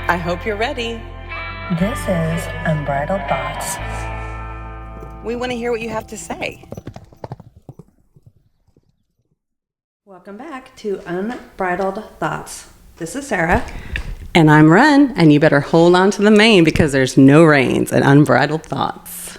I hope you're ready. This is Unbridled Thoughts. We want to hear what you have to say. Welcome back to Unbridled Thoughts. This is Sarah. And I'm Ren, and you better hold on to the mane because there's no reins in Unbridled Thoughts.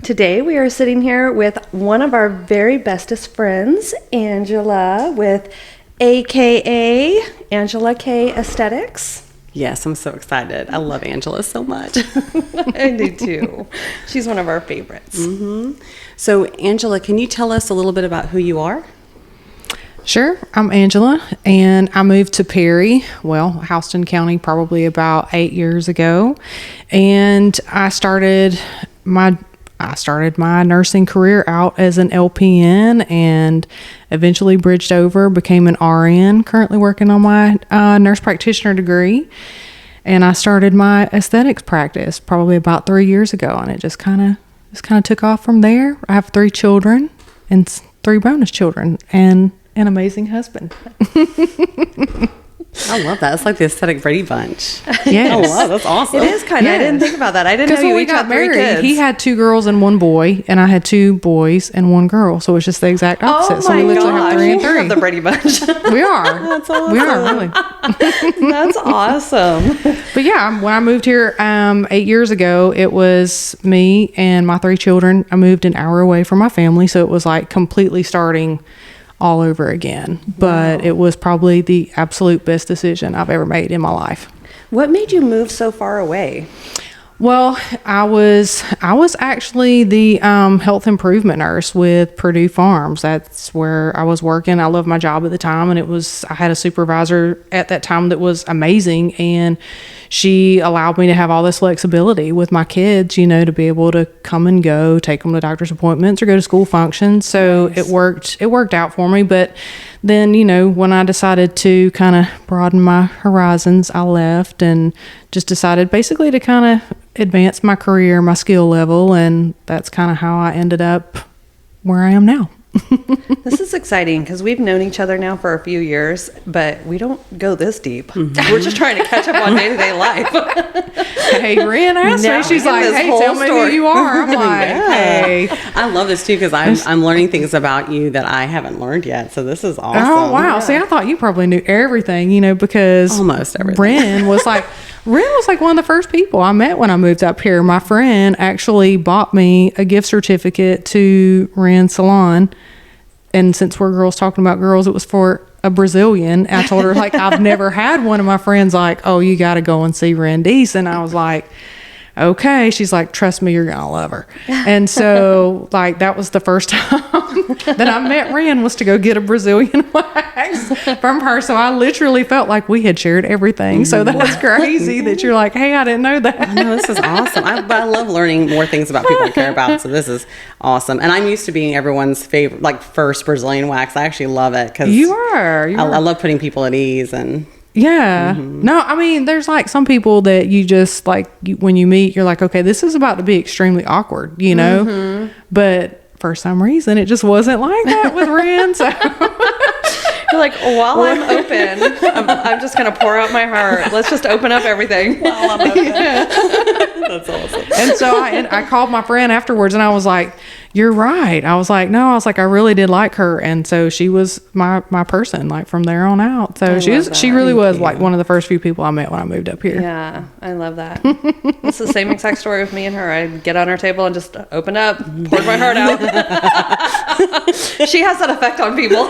Today we are sitting here with one of our very bestest friends, Angela, with A.K.A. Angela K. Aesthetics. Yes, I'm so excited. I love Angela so much. I do too. She's one of our favorites. Mm-hmm. So, Angela, can you tell us a little bit about who you are? Sure. I'm Angela, and I moved to Perry, Houston County, probably about 8 years ago. And I started my nursing career out as an LPN and eventually bridged over, became an RN, currently working on my nurse practitioner degree. And I started my aesthetics practice probably about 3 years ago, and it just kind of took off from there. I have 3 children and 3 bonus children and an amazing husband. I love that. It's like the aesthetic Brady Bunch. Yes. Oh, wow, that's awesome. It is kind of. Yes. I didn't think about that. I didn't know Because you when we each got had 3 married, kids. he had 2 girls and 1 boy, and I had 2 boys and 1 girl. So it's just the exact opposite. Oh So we my literally have gosh, 3 and you have 3. the Brady Bunch. We are. That's awesome. We are, really. That's awesome. But yeah, when I moved here 8 years ago, it was me and my 3 children. I moved an hour away from my family, so it was like completely starting all over again. But it was probably the absolute best decision I've ever made in my life. What made you move so far away? Well, I was actually the health improvement nurse with Purdue Farms. That's where I was working. I loved my job at the time, and I had a supervisor at that time that was amazing, and she allowed me to have all this flexibility with my kids, to be able to come and go, take them to doctor's appointments or go to school functions. So Nice. It worked out for me. But then, when I decided to kind of broaden my horizons, I left and just decided basically to kind of advance my career, my skill level. And that's kind of how I ended up where I am now. This is exciting because we've known each other now for a few years, but we don't go this deep. Mm-hmm. We're just trying to catch up on day-to-day life. Hey, Ren asked Now me, she's we get like, this hey, whole tell me story. who you are. I'm like, hey. I love this too because I'm learning things about you that I haven't learned yet. So this is awesome. Oh, wow. See, I thought you probably knew everything, because Almost everything. Ren was like one of the first people I met when I moved up here. My friend actually bought me a gift certificate to Ren Salon. And since we're girls talking about girls, it was for a Brazilian. I told her, I've never had one of my friends oh, you got to go and see Randice. And I was like, okay. She's like, trust me, you're going to love her. And so that was the first time that I met Ren, was to go get a Brazilian wax from her. So I literally felt like we had shared everything. So that's crazy that you're like, hey, I didn't know that. No, this is awesome. I love learning more things about people I care about. So this is awesome. And I'm used to being everyone's favorite, first Brazilian wax. I actually love it because You are. I love putting people at ease and. Yeah. No, I mean, there's some people that you just when you meet, you're like, okay, this is about to be extremely awkward, but for some reason it just wasn't like that with Ren. So You're like, while I'm open, I'm just going to pour out my heart. Let's just open up everything. While I'm open. That's awesome. and so I called my friend afterwards and I was like, you're right. I was like, no, I really did like her. And so she was my person, from there on out. So she really was one of the first few people I met when I moved up here. Yeah, I love that. It's the same exact story with me and her. I get on our table and just opened up, poured my heart out. She has that effect on people.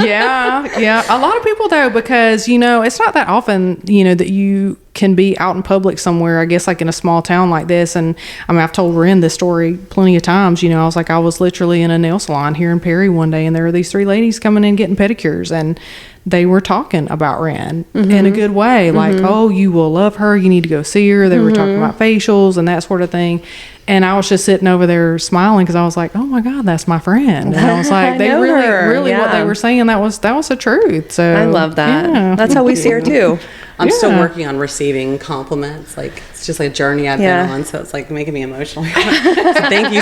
Yeah. A lot of people though, because, it's not that often, that you can be out in public somewhere, I guess in a small town like this. And I've told Ren this story plenty of times. I was literally in a nail salon here in Perry one day, and there were these 3 ladies coming in getting pedicures, and they were talking about Ren in a good way. Oh, you will love her. You need to go see her. They were talking about facials and that sort of thing. And I was just sitting over there smiling because I was like, oh my God, that's my friend. And I was like, they really what they were saying, that was the truth. So I love that. Yeah. That's how we see her too. I'm still working on receiving compliments. It's just a journey I've been on, so it's making me emotional. So thank you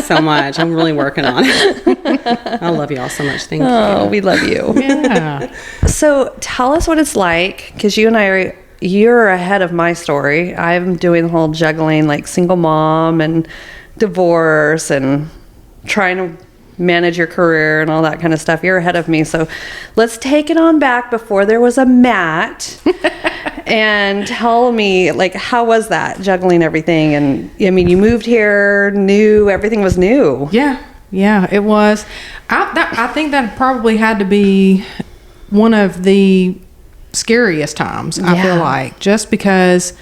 so much. I'm really working on it. I love you all so much. Thank you. Oh, we love you. Yeah. So tell us what it's like, because you and I you're ahead of my story. I'm doing the whole juggling, like single mom and divorce and trying to manage your career and all that kind of stuff. You're ahead of me. So let's take it on back before there was a mat and tell me, like, how was that juggling everything? And I mean, you moved here, new, everything was new. Yeah, it was. I think that probably had to be one of the scariest times, I feel like, just because,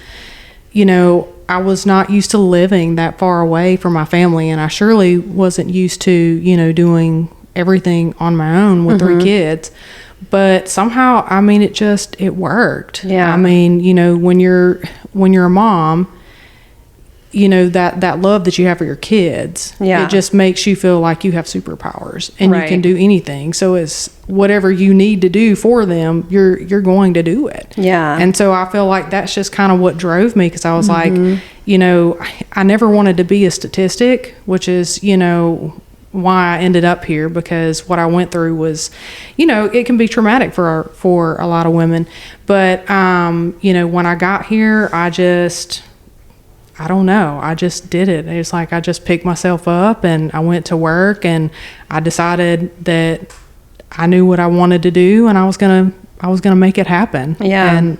you know, I was not used to living that far away from my family, and I surely wasn't used to, you know, doing everything on my own with 3 kids. But somehow, I mean, it worked. Yeah. I mean, you know, when you're a mom, you know, that love that you have for your kids, it just makes you feel like you have superpowers and you can do anything. So it's whatever you need to do for them, you're going to do it. Yeah. And so I feel like that's just kind of what drove me, because I was like, you know, I never wanted to be a statistic, which is, you know, why I ended up here, because what I went through was, you know, it can be traumatic for a lot of women. But, you know, when I got here, I don't know. I just did it. It's like I just picked myself up and I went to work, and I decided that I knew what I wanted to do, and I was gonna make it happen. Yeah. And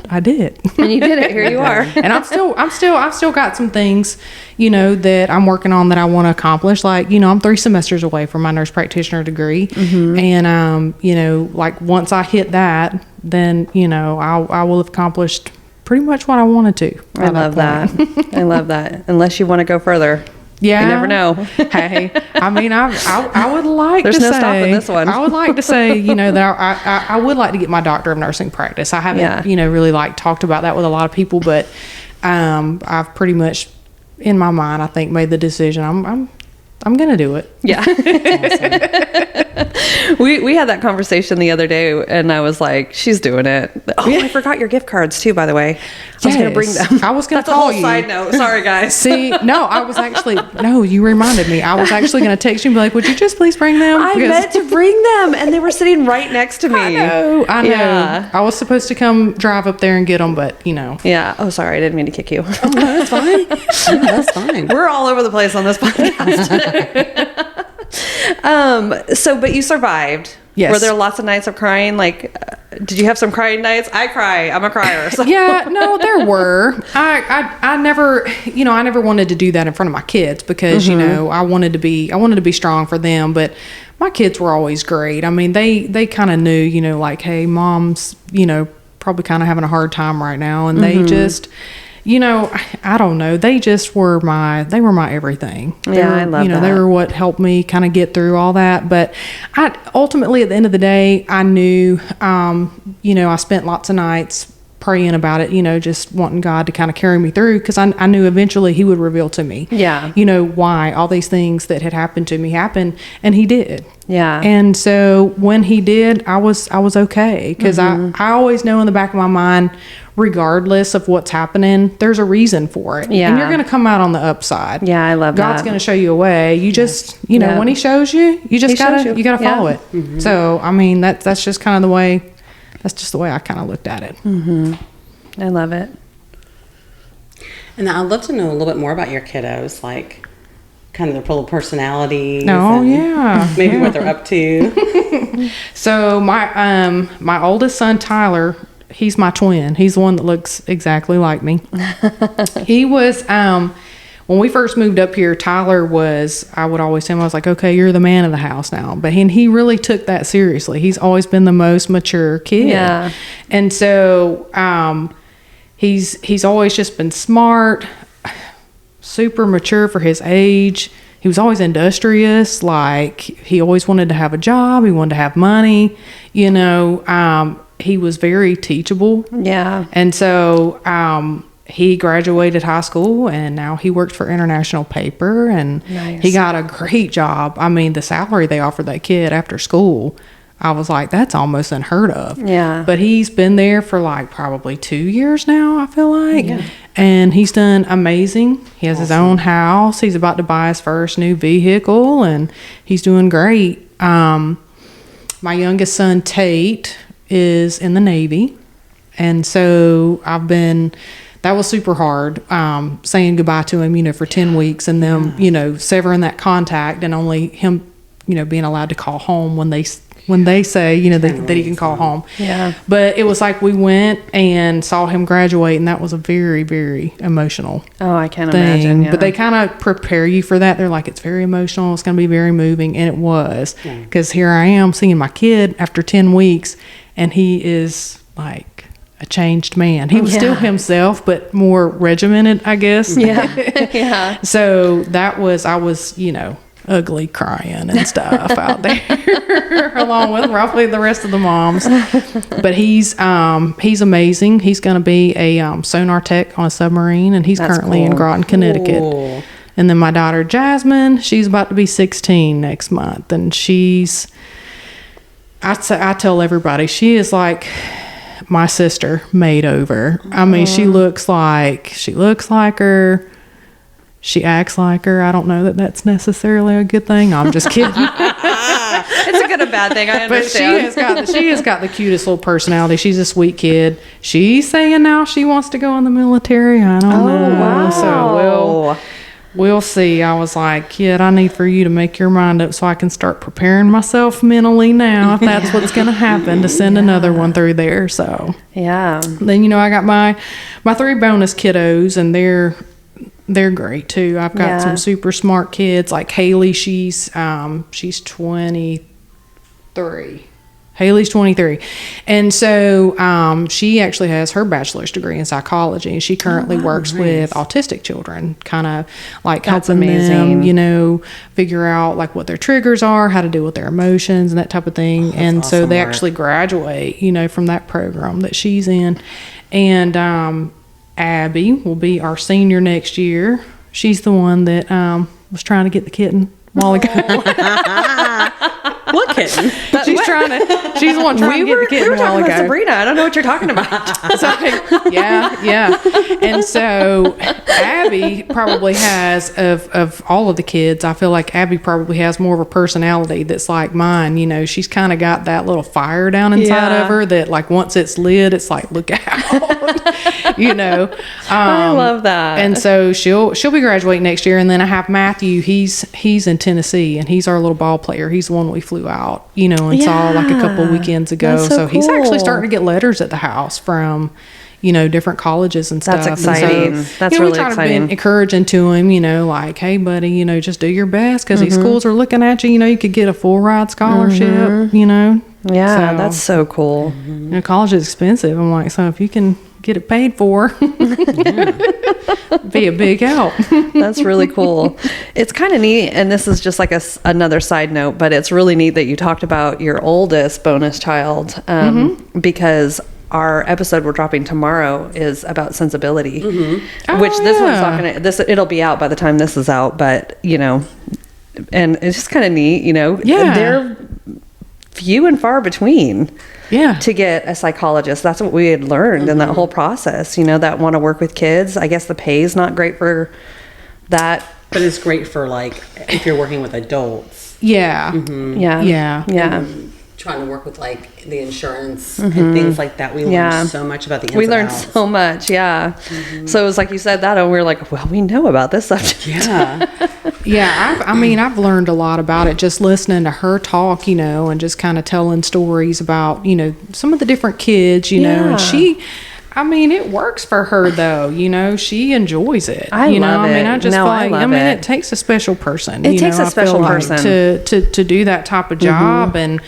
I did. And you did it. Here you are. And I've still got some things, you know, that I'm working on that I want to accomplish. Like, you know, I'm 3 semesters away from my nurse practitioner degree. And, you know, like once I hit that, then, you know, I will have accomplished pretty much what I wanted to. I love that. I love that. Unless you want to go further. Yeah. You never know. Hey, I mean, I would like There's to no say, stopping this one. I would like to say, you know, that I would like to get my doctor of nursing practice. I haven't, you know, really like talked about that with a lot of people, but I've pretty much in my mind, I think, made the decision. I'm going to do it. Yeah. We had that conversation the other day, and I was like, she's doing it. Oh, I forgot your gift cards too, by the way. I was going to bring them. I was going to That's call a whole you. side note. Sorry, guys. See, no, you reminded me. I was actually going to text you and be like, would you just please bring them? I meant to bring them, and they were sitting right next to me. I know. Yeah. I was supposed to come drive up there and get them, but, you know. Yeah. Oh, sorry. I didn't mean to kick you. Oh, no, that's fine. No, that's fine. We're all over the place on this podcast today. But you survived. Yes. Were there lots of nights of crying? Like, did you have some crying nights? I cry. I'm a crier. So. Yeah, no, there were. I never wanted to do that in front of my kids, because, you know, I wanted to be strong for them, but my kids were always great. I mean, they kind of knew, you know, like, hey, mom's, you know, probably kind of having a hard time right now, and they just, you know, I don't know. They were my everything. I love that. They were what helped me kind of get through all that. But ultimately, at the end of the day, I knew, you know, I spent lots of nights praying about it, you know, just wanting God to kind of carry me through, because I knew eventually He would reveal to me, you know, why all these things that had happened to me happened, and He did. Yeah. And so when He did, I was okay, because I always know in the back of my mind, regardless of what's happening, there's a reason for it. Yeah. And you're going to come out on the upside. Yeah, I love God's that. going to show you a way. You just, you know, when He shows you, you just gotta follow it. So, I mean, that's just kind of the way, that's just the way I kind of looked at it. I love it. And I'd love to know a little bit more about your kiddos, like kind of their little personalities. Oh, and yeah. Maybe what they're up to. So my oldest son, Tyler, he's my twin. He's the one that looks exactly like me. He was, when we first moved up here, Tyler was, I would always tell him, I was like, okay, you're the man of the house now. But he really took that seriously. He's always been the most mature kid. Yeah. And so, he's always just been smart, super mature for his age. He was always industrious. Like, he always wanted to have a job. He wanted to have money, you know. He was very teachable. Yeah. And so, he graduated high school, and now he works for International Paper, and he got a great job. I mean, the salary they offered that kid after school, I was like, that's almost unheard of. Yeah. But he's been there for like probably 2 years now, I feel like. Yeah. And he's done amazing. He has his own house. He's about to buy his first new vehicle, and he's doing great. My youngest son, Tate, is in the Navy. And so that was super hard, saying goodbye to him, for 10 weeks and them, severing that contact and only him, being allowed to call home when they say, that he can call home. Yeah. But it was like we went and saw him graduate, and that was a very, very emotional Oh, I can't thing. imagine. Yeah. But they kind of prepare you for that. They're like, it's very emotional. It's going to be very moving. And it was. Because here I am seeing my kid after 10 weeks, and he is like a changed man. He was still himself, but more regimented, I guess. Yeah. Yeah. So I was, ugly crying and stuff out there along with roughly the rest of the moms. But he's amazing. He's going to be a sonar tech on a submarine, and he's currently in Groton, Connecticut. Cool. And then my daughter Jasmine, she's about to be 16 next month, and I tell everybody she is like my sister made over. I mean, she looks like her. She acts like her. I don't know that that's necessarily a good thing. I'm just kidding. It's a good and bad thing. I understand. But she has got the cutest little personality. She's a sweet kid. She's saying now she wants to go in the military. I don't know. Wow. So we'll see. I was like, kid, I need for you to make your mind up so I can start preparing myself mentally now if that's what's going to happen, to send another one through there. So yeah. Then I got my 3 bonus kiddos, and they're great too. I've got some super smart kids like Haley. She's 23. Haley's 23. And so she actually has her bachelor's degree in psychology, and she currently works with autistic children, kind of like helping them, figure out like what their triggers are, how to deal with their emotions and that type of thing. And awesome so they actually graduate, from that program that she's in. And Abby will be our senior next year. She's the one that was trying to get the kitten a while ago. What kitten? She's the one trying to get the kitten a while ago. Sabrina, I don't know what you're talking about. Yeah. And so Abby probably has, of all of the kids, I feel like Abby probably has more of a personality that's like mine. She's kind of got that little fire down inside of her that like once it's lit, it's like, look out. I love that. And so she'll be graduating next year. And then I have Matthew. He's in Tennessee, and he's our little ball player. He's the one we flew out, and saw like a couple weekends ago. So he's actually starting to get letters at the house from, different colleges and stuff. That's exciting. And so, that's really we try exciting. to be encouraging to him, like, hey, buddy, just do your best because these schools are looking at you. You could get a full ride scholarship, Yeah, So, that's so cool. College is expensive. I'm like, so if you can get it paid for, be a big help. That's really cool. It's kind of neat, and this is just like another side note, but it's really neat that you talked about your oldest bonus child, because our episode we're dropping tomorrow is about sensibility, which this one's not gonna. It'll be out by the time this is out, but and it's just kind of neat, they're few and far between. Yeah. To get a psychologist. That's what we had learned in that whole process, that want to work with kids. I guess the pay is not great for that. But it's great for like if you're working with adults. Yeah. Yeah. Trying to work with like the insurance and things like that. We learned so much about the ins We and learned outs. so much, So it was like you said that, and we were like, well, we know about this subject. Yeah. I've learned a lot about it just listening to her talk, and just kind of telling stories about, some of the different kids, and it works for her though, she enjoys it. I love it. I just feel like, it takes a special person. It takes a special person to do that type of job. And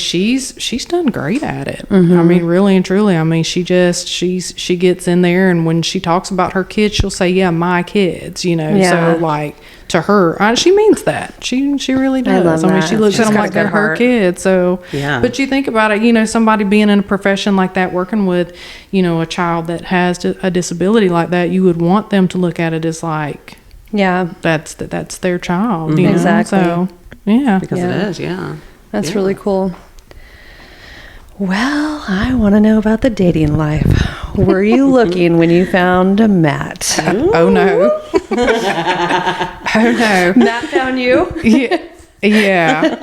she's done great at it. Really and truly. She gets in there, and when she talks about her kids, she'll say, yeah, my kids, so like to her, she means that. She really does. I love that. She looks She's at them got a like they're good her heart. kids. So, but you think about it, somebody being in a profession like that, working with, a child that has a disability like that, you would want them to look at it as like, that's their child. Exactly. So, yeah. Because it is, That's really cool. Well, I want to know about the dating life. Were you looking when you found Matt? Oh no. Oh no. Matt found you? Yeah. Yeah.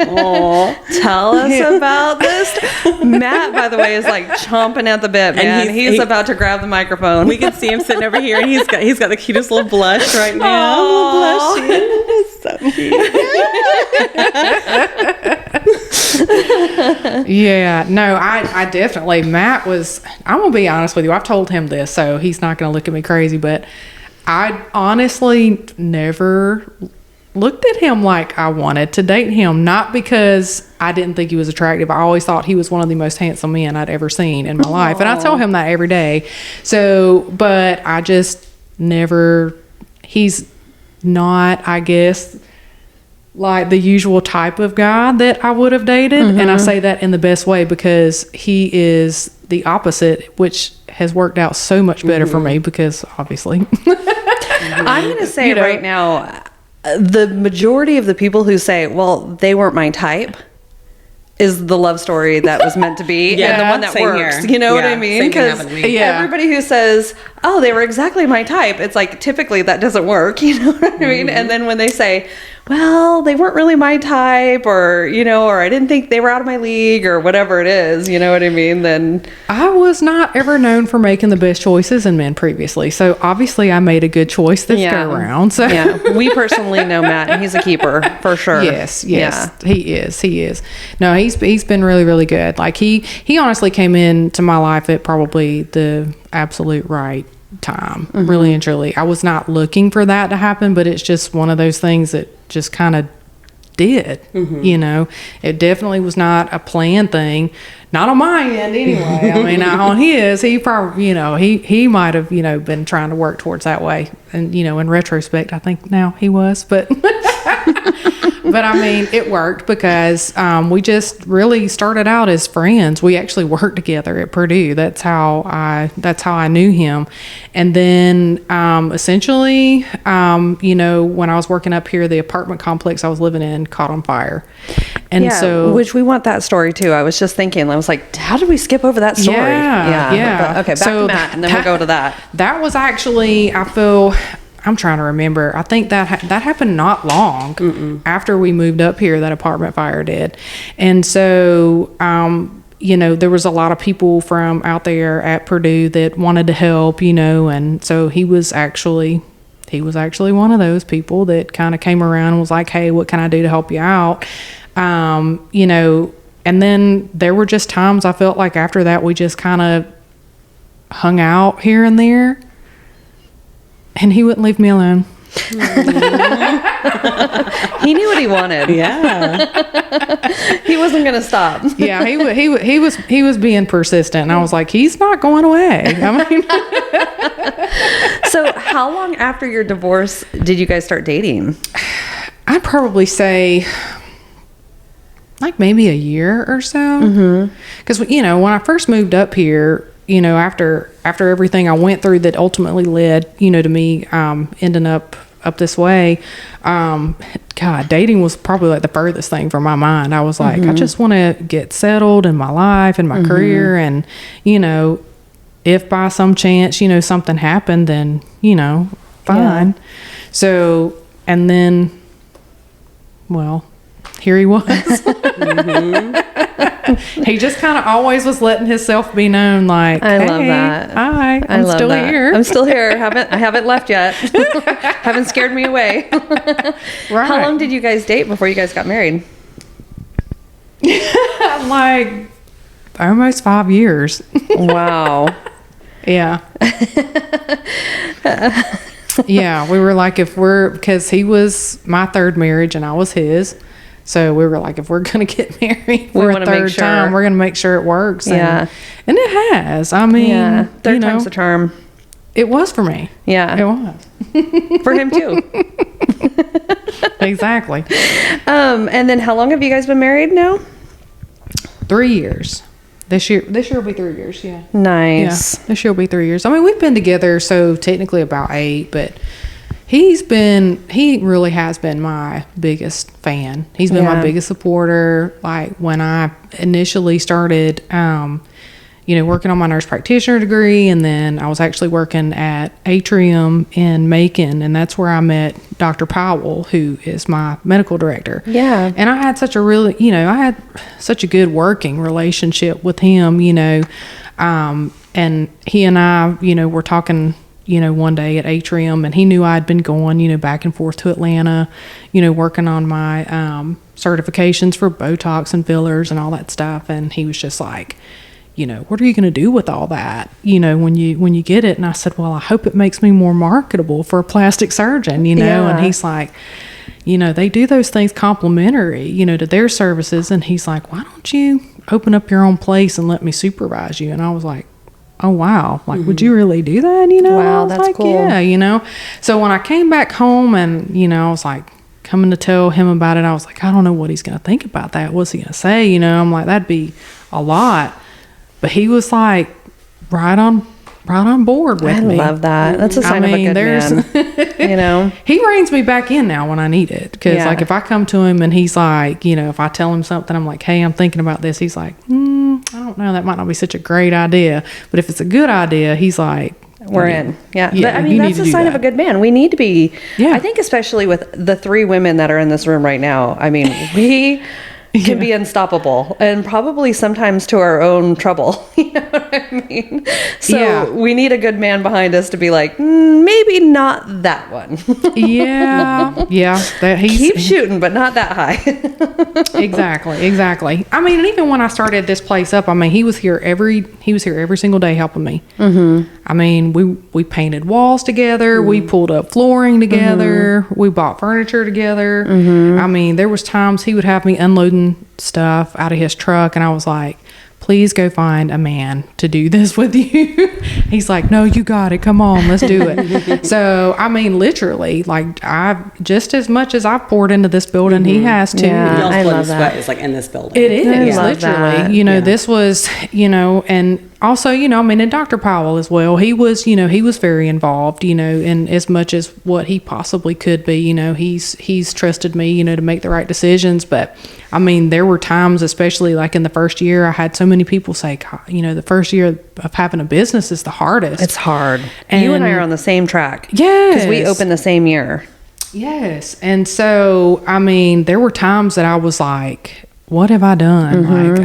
Tell us about this. Matt, by the way, is like chomping at the bit, man. And He's about to grab the microphone. We can see him sitting over here, and he's got the cutest little blush right now. Aw. It's so cute. Yeah, no, I definitely, Matt was, I'm going to be honest with you. I've told him this, so he's not going to look at me crazy, but I honestly never looked at him like I wanted to date him. Not because I didn't think he was attractive. I always thought he was one of the most handsome men I'd ever seen in my life. And I tell him that every day. So, but I just never, he's not, I guess, like the usual type of guy that I would have dated. And I say that in the best way because he is the opposite, which has worked out so much better for me because obviously. I'm going to say right now, the majority of the people who say, well, they weren't my type, is the love story that was meant to be and the one that same works. here. You know what I Yeah, mean? same thing Because happened to me. Yeah. everybody who says, oh, they were exactly my type, it's like typically that doesn't work. You know what I mean? And then when they say, well, they weren't really my type, or, you know, or I didn't think they were out of my league, or whatever it is, you know what I mean? Then I was not ever known for making the best choices in men previously. So obviously I made a good choice this go around. So yeah, we personally know Matt, and he's a keeper for sure. Yes, Yeah. he is. No, he's been really, really good. Like he honestly came into my life at probably the absolute right time, really and truly. I was not looking for that to happen, but it's just one of those things that just kind of did. You know, it definitely was not a planned thing, not on my end anyway. I mean, on his, he probably, you know, he might have, you know, been trying to work towards that way, and you know, in retrospect, I think now he was, but but I mean, it worked because we just really started out as friends. We actually worked together at Purdue. That's how I knew him. And then essentially, you know, when I was working up here, the apartment complex I was living in caught on fire. And so, which we want that story too. I was just thinking, I was like, how did we skip over that story? Yeah. But, okay, back So to Matt, and then we'll go to that. That was actually, I'm trying to remember. I think that happened not long after we moved up here. That apartment fire did, and so you know, there was a lot of people from out there at Purdue that wanted to help. You know, and so he was actually one of those people that kind of came around and was like, "Hey, what can I do to help you out?" You know, and then there were just times I felt like after that we just kind of hung out here and there. And he wouldn't leave me alone. He knew what he wanted. Yeah. He wasn't going to stop. Yeah, he was being persistent. And I was like, he's not going away. I mean, So how long after your divorce did you guys start dating? I'd probably say like maybe a year or so. Because, you know, when I first moved up here, you know, after everything I went through that ultimately led, you know, to me ending up this way, God, dating was probably like the furthest thing from my mind. I was like, I just want to get settled in my life and my career, and, you know, if by some chance, you know, something happened, then, you know, fine. Yeah. So, and then, well, here he was. He just kind of always was letting himself be known, like, I hey, love that. Hi, I'm love still that. here. I'm still here. I haven't left yet. Haven't scared me away. Right. How long did you guys date before you guys got married? Like almost 5 years. Wow. Yeah. Yeah, we were like, because he was my third marriage and I was his. So we were like, if we're going to get married for a third time, we're going to make sure it works. Yeah. And it has. I mean, third time's the charm. It was for me. Yeah. It was. For him too. Exactly. And then how long have you guys been married now? 3 years. This year will be 3 years. Yeah. Nice. Yeah. This year will be 3 years. I mean, we've been together, so technically about 8, but he really has been my biggest fan. He's been my biggest supporter. Like when I initially started, working on my nurse practitioner degree. And then I was actually working at Atrium in Macon. And that's where I met Dr. Powell, who is my medical director. Yeah. And I had such a really, I had such a good working relationship with him, and he and I, were talking, one day at Atrium, and he knew I'd been going, back and forth to Atlanta, working on my certifications for Botox and fillers and all that stuff. And he was just like, what are you going to do with all that, when you get it? And I said, well, I hope it makes me more marketable for a plastic surgeon, and he's like, they do those things complimentary, to their services. And he's like, why don't you open up your own place and let me supervise you? And I was like, oh, wow. Like, would you really do that? Wow, I was that's like, cool. Yeah, So when I came back home and, I was like, coming to tell him about it, I was like, I don't know what he's going to think about that. What's he going to say? I'm like, that'd be a lot. But he was like, right on board with me. I love that. That's a sign of a good man. He reins me back in now when I need it. Because, like, if I come to him and he's like, if I tell him something, I'm like, hey, I'm thinking about this. He's like, I don't know. That might not be such a great idea. But if it's a good idea, he's like, we're in. Yeah. Yeah, That's a sign of a good man. We need to be, Yeah. I think especially with the 3 women that are in this room right now, we can be unstoppable, and probably sometimes to our own trouble. You know what I mean? So we need a good man behind us to be like, maybe not that one. Yeah. Keep shooting, but not that high. Exactly. I mean, and even when I started this place up, he was here every single day helping me. Mm-hmm. I mean, we painted walls together. We pulled up flooring together. We bought furniture together. I mean, there was times he would have me unloading stuff out of his truck, and I was like, please go find a man to do this with you. He's like, no, you got it. Come on, let's do it. So, I mean, literally, like, I've just as much as I've poured into this building, he has too. Yeah. Y'all's I blood love and sweat that. is like in this building. It is, love literally. that. This was, and also, and Dr. Powell as well, he was very involved, in as much as what he possibly could be. He's trusted me, to make the right decisions. But, I mean, there were times, especially like in the first year, I had so many people say, God, the first year of having a business is the hardest. It's hard. And you and I are on the same track. Yes. Because we opened the same year. Yes. And so, I mean, there were times that I was like, what have I done? Like,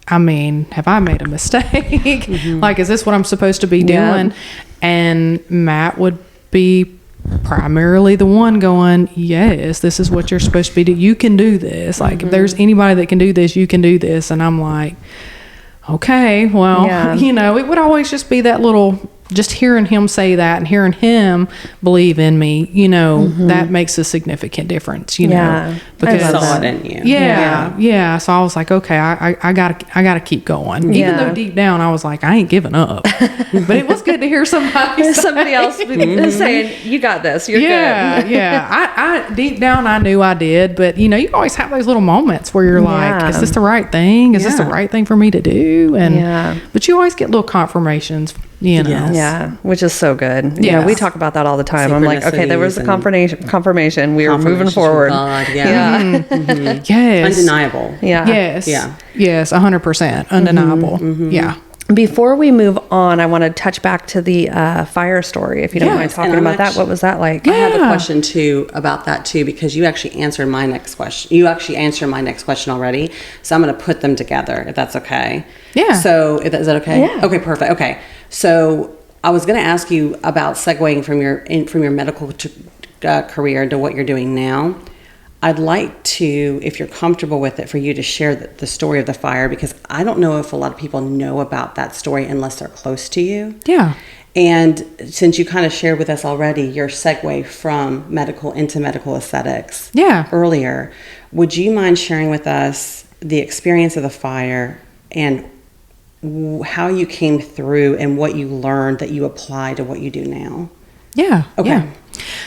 have I made a mistake? Like, is this what I'm supposed to be doing? Yeah. And Matt would be primarily the one going, yes, this is what you're supposed to be doing. You can do this. Like, if there's anybody that can do this, you can do this. And I'm like, okay, well, it would always just be that little, just hearing him say that and hearing him believe in me, that makes a significant difference, Yeah. because I love saw it that. in you. Yeah. So I was like, okay, I gotta keep going. Even though deep down I was like, I ain't giving up. But it was good to hear somebody else saying, you got this, you're good. I deep down I knew I did, but you always have those little moments where you're like, is this the right thing? Is this the right thing for me to do? And but you always get little confirmations, Yes. Yeah, which is so good. Yeah. We talk about that all the time. I'm like, okay, there was a confirmation. We were moving Confirmation from forward. God, yeah. Yes. Undeniable. Yeah. Yes. Yeah. Yes, 100%. Undeniable. Yeah. Before we move on, I want to touch back to the fire story, if you don't mind Yes, talking and I'm about that. actually- What was that like? I have a question too about that too, because you actually answered my next question. You actually answered my next question already. So I'm going to put them together if that's okay. Yeah. So is that okay? Yeah. Okay, perfect. Okay. So I was going to ask you about segueing from your medical career to what you're doing now. I'd like to, if you're comfortable with it, for you to share the story of the fire, because I don't know if a lot of people know about that story unless they're close to you. Yeah. And since you kind of shared with us already your segue from medical into medical aesthetics earlier, would you mind sharing with us the experience of the fire and how you came through and what you learned that you apply to what you do now? Yeah. Okay. Yeah.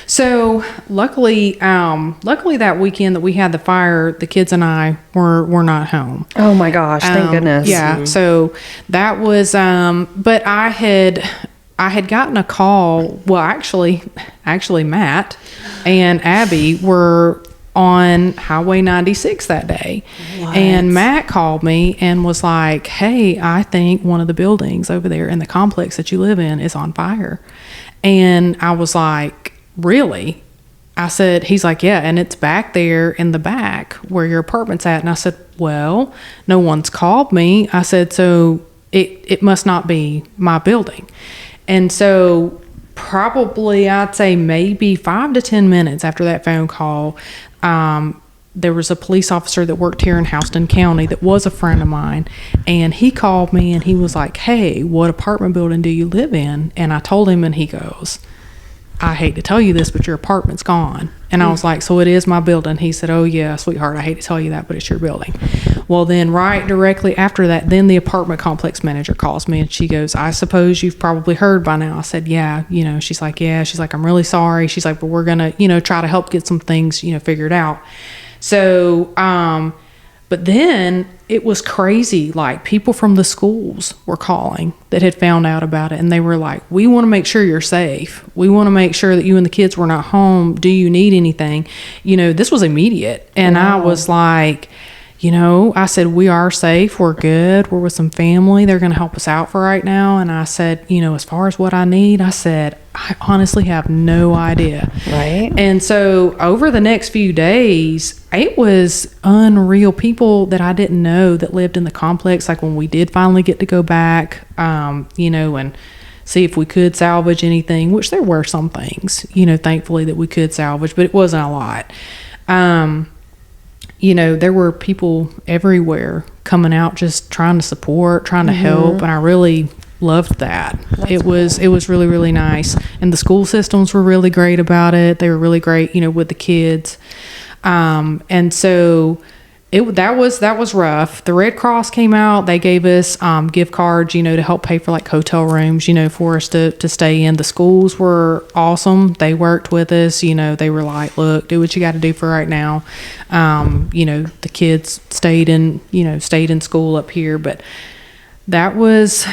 So luckily that weekend that we had the fire, the kids and I were not home. Oh my gosh, thank goodness. Yeah. So that was, but I had gotten a call. Well, actually Matt and Abby were on Highway 96 that day. What? And Matt called me and was like, hey, I think one of the buildings over there in the complex that you live in is on fire. And I was like, really? I said, he's like, yeah, and it's back there in the back where your apartment's at. And I said, well, no one's called me. I said, so it must not be my building. And so probably I'd say maybe 5 to 10 minutes after that phone call, there was a police officer that worked here in Houston County that was a friend of mine, and he called me and he was like, hey, what apartment building do you live in? And I told him, and he goes, I hate to tell you this, but your apartment's gone. And I was like, so it is my building? He said, oh yeah, sweetheart, I hate to tell you that, but it's your building. Well, then right directly after that, then the apartment complex manager calls me and she goes, I suppose you've probably heard by now. I said, yeah, she's like, I'm really sorry. She's like, but we're going to, try to help get some things, figured out. So, but then it was crazy. Like, people from the schools were calling that had found out about it. And they were like, we want to make sure you're safe. We want to make sure that you and the kids were not home. Do you need anything? This was immediate. And wow. I was like, I said, we are safe. We're good. We're with some family. They're going to help us out for right now. And I said, as far as what I need, I said, I honestly have no idea. Right. And so over the next few days, it was unreal. People that I didn't know that lived in the complex, like when we did finally get to go back, and see if we could salvage anything, which there were some things, thankfully that we could salvage, but it wasn't a lot. There were people everywhere coming out, just trying to support, trying to help. And I really loved that. It was really, really nice. And the school systems were really great about it. They were really great, with the kids. And so that was rough. The Red Cross came out. They gave us gift cards, to help pay for like hotel rooms, for us to stay in. The schools were awesome. They worked with us. They were like, look, do what you got to do for right now. The kids stayed in school up here, but that was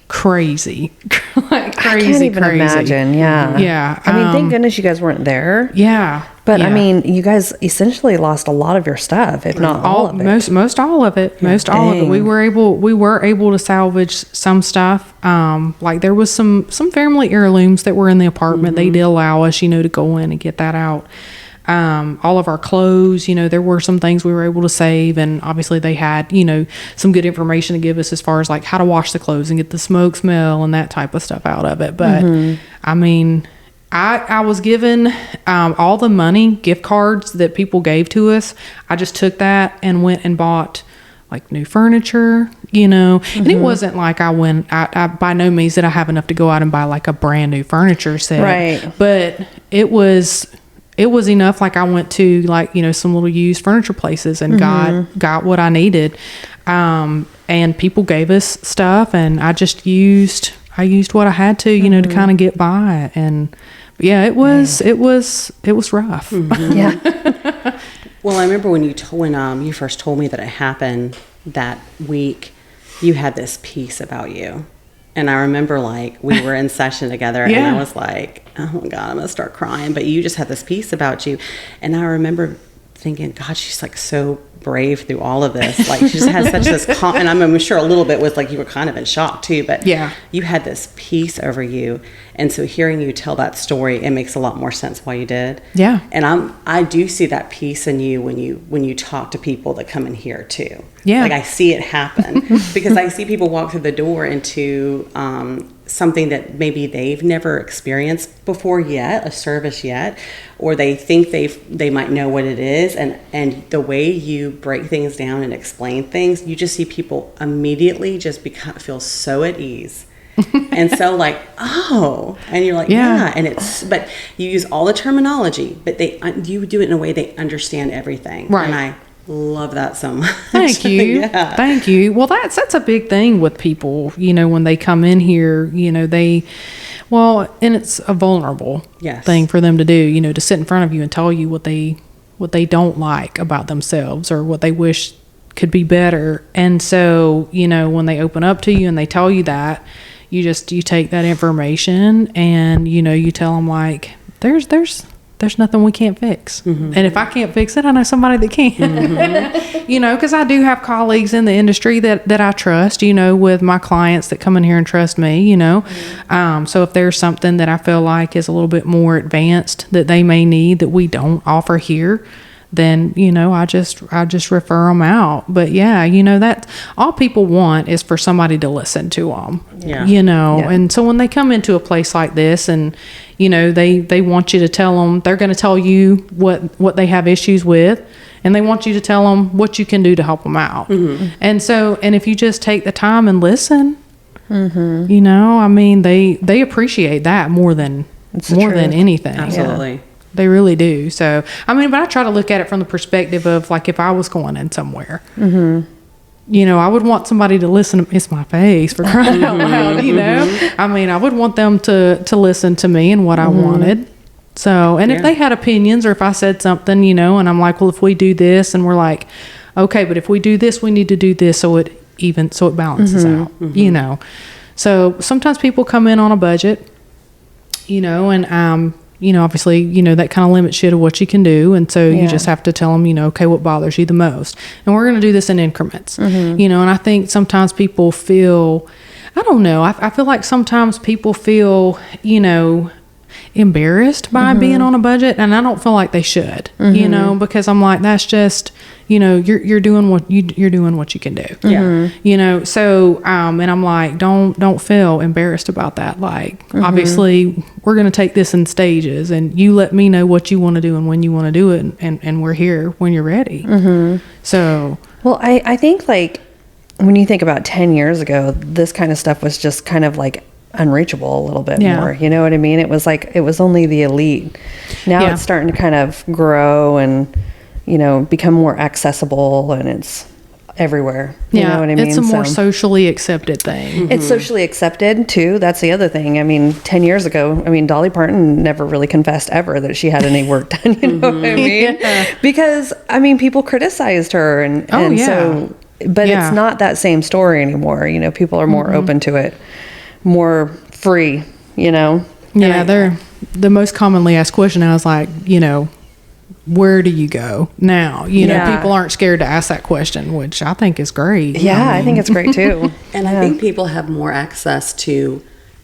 crazy. Like crazy. I can't even imagine. Yeah. Yeah. I mean, thank goodness you guys weren't there. Yeah. But yeah. I mean, you guys essentially lost a lot of your stuff, if not all of it. Most all of it. Most all of it. We were able to salvage some stuff. Like there was some family heirlooms that were in the apartment. They did allow us, to go in and get that out. All of our clothes, there were some things we were able to save, and obviously they had, some good information to give us as far as like how to wash the clothes and get the smoke smell and that type of stuff out of it. But I mean, I was given all the money, gift cards that people gave to us. I just took that and went and bought like new furniture, and it wasn't like I by no means did I have enough to go out and buy like a brand new furniture set, right? But it was enough. Like I went to like, some little used furniture places and got what I needed. And people gave us stuff and I just used what I had to, to kind of get by. And yeah, it was rough. Yeah. Well, I remember when you first told me that it happened that week, you had this piece about you. And I remember like we were in session together and I was like, oh my God, I'm going to start crying. But you just had this piece about you. And I remember thinking, God, she's like so brave through all of this. Like she just had such this and I'm sure a little bit was like you were kind of in shock too, but you had this peace over you. And so hearing you tell that story, it makes a lot more sense why you did. Yeah. And I do see that peace in you when you talk to people that come in here too. Yeah. Like I see it happen because I see people walk through the door into something that maybe they've never experienced before yet, a service yet, or they think they might know what it is, and the way you break things down and explain things, you just see people immediately just feel so at ease. And so like, oh, and you're like, yeah. And but you use all the terminology, but you do it in a way they understand everything. Right. And I love that so much. Thank you. Thank you. Well, that's a big thing with people, when they come in here, and it's a vulnerable thing for them to do, to sit in front of you and tell you what they don't like about themselves or what they wish could be better. And so, when they open up to you and they tell you that, you take that information and, you tell them like, there's there's nothing we can't fix. And if I can't fix it, I know somebody that can. You know, because I do have colleagues in the industry that I trust, you know, with my clients that come in here and trust me, you know. So if there's something that I feel like is a little bit more advanced that they may need that we don't offer here, then, you know, I just refer them out. But yeah, you know, that all people want is for somebody to listen to them, you know. And so when they come into a place like this and, you know, they want you to tell them, they're going to tell you what they have issues with, and they want you to tell them what you can do to help them out. And so, and if you just take the time and listen, you know, I mean, they appreciate that more than anything. Absolutely. They really do. So, I mean, but I try to look at it from the perspective of, like, if I was going in somewhere, you know, I would want somebody to listen to, it's my face for crying out loud, you know? I mean, I would want them to listen to me and what I wanted. So, and if they had opinions, or if I said something, you know, and I'm like, well, if we do this, and we're like, okay, but if we do this, we need to do this so it balances out, you know? So sometimes people come in on a budget, you know, and, you know, obviously, you know, that kind of limits you to what you can do. And so you just have to tell them, you know, okay, what bothers you the most? And we're going to do this in increments, you know, and I think sometimes people feel, I don't know, I feel like sometimes people feel, you know, embarrassed by being on a budget, and I don't feel like they should, you know, because I'm like, that's just, you know, you're doing what you're doing what you can do, you know. So and I'm like, don't feel embarrassed about that. Like, obviously we're going to take this in stages, and you let me know what you want to do and when you want to do it, and we're here when you're ready. So, well, I think, like, when you think about 10 years ago, this kind of stuff was just kind of like unreachable a little bit more, you know what I mean? It was like, it was only the elite. Now it's starting to kind of grow and, you know, become more accessible, and it's everywhere. You know what I mean? It's a more socially accepted thing. It's socially accepted too. That's the other thing. I mean, 10 years ago, I mean, Dolly Parton never really confessed ever that she had any work done, you know what I mean? Because, I mean, people criticized her, and so, but it's not that same story anymore. You know, people are more open to it, more free, you know? Yeah, they're the most commonly asked question now is like, you know, where do you go now? You know, people aren't scared to ask that question, which I think is great. Yeah, I think it's great too. And I think people have more access to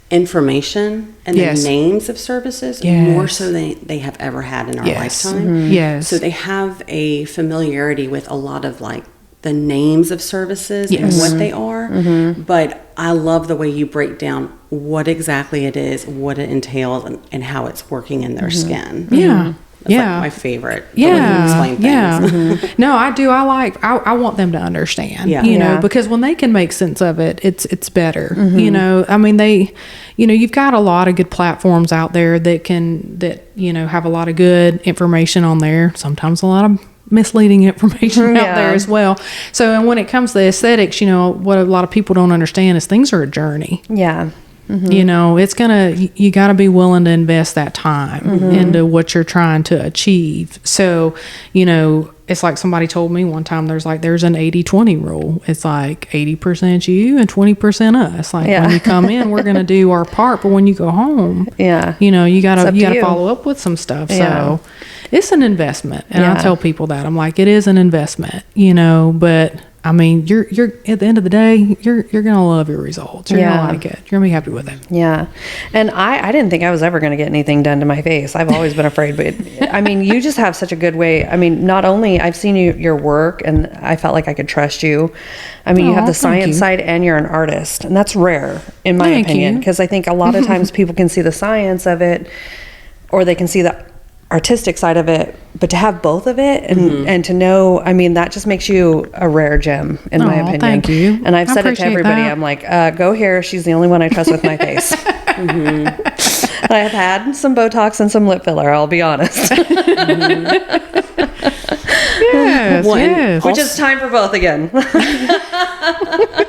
information and the names of services more so than they have ever had in our lifetime. So they have a familiarity with a lot of, like, the names of services and what they are. But I love the way you break down what exactly it is, what it entails, and how it's working in their skin. That's like my favorite. The way you explain things. No, I do. I want them to understand, you know, because when they can make sense of it, it's better. You know, I mean, you know, you've got a lot of good platforms out there that, you know, have a lot of good information on there. Sometimes a lot of misleading information out there as well. So, and when it comes to the aesthetics, you know, what a lot of people don't understand is things are a journey. You know, it's you got to be willing to invest that time into what you're trying to achieve. So, you know, it's like somebody told me one time, there's an 80-20 rule. It's like 80% you and 20% us. Like, when you come in, we're going to do our part, but when you go home, you know, you got to follow up with some stuff. So it's an investment. And I tell people that. I'm like, it is an investment, you know, but I mean, you're at the end of the day, you're going to love your results. You're going to like it. You're going to be happy with it. Yeah. And I didn't think I was ever going to get anything done to my face. I've always been afraid, but I mean, you just have such a good way. I mean, not only I've seen your work, and I felt like I could trust you. I mean, you have the science side, and you're an artist, and that's rare in my opinion, because I think a lot of times people can see the science of it, or they can see the artistic side of it, but to have both of it and to know, I mean, that just makes you a rare gem in my opinion. Thank you. And I've said it to everybody. I'm like, go here. She's the only one I trust with my face. I have had some Botox and some lip filler, I'll be honest. Yes. Which is time for both again.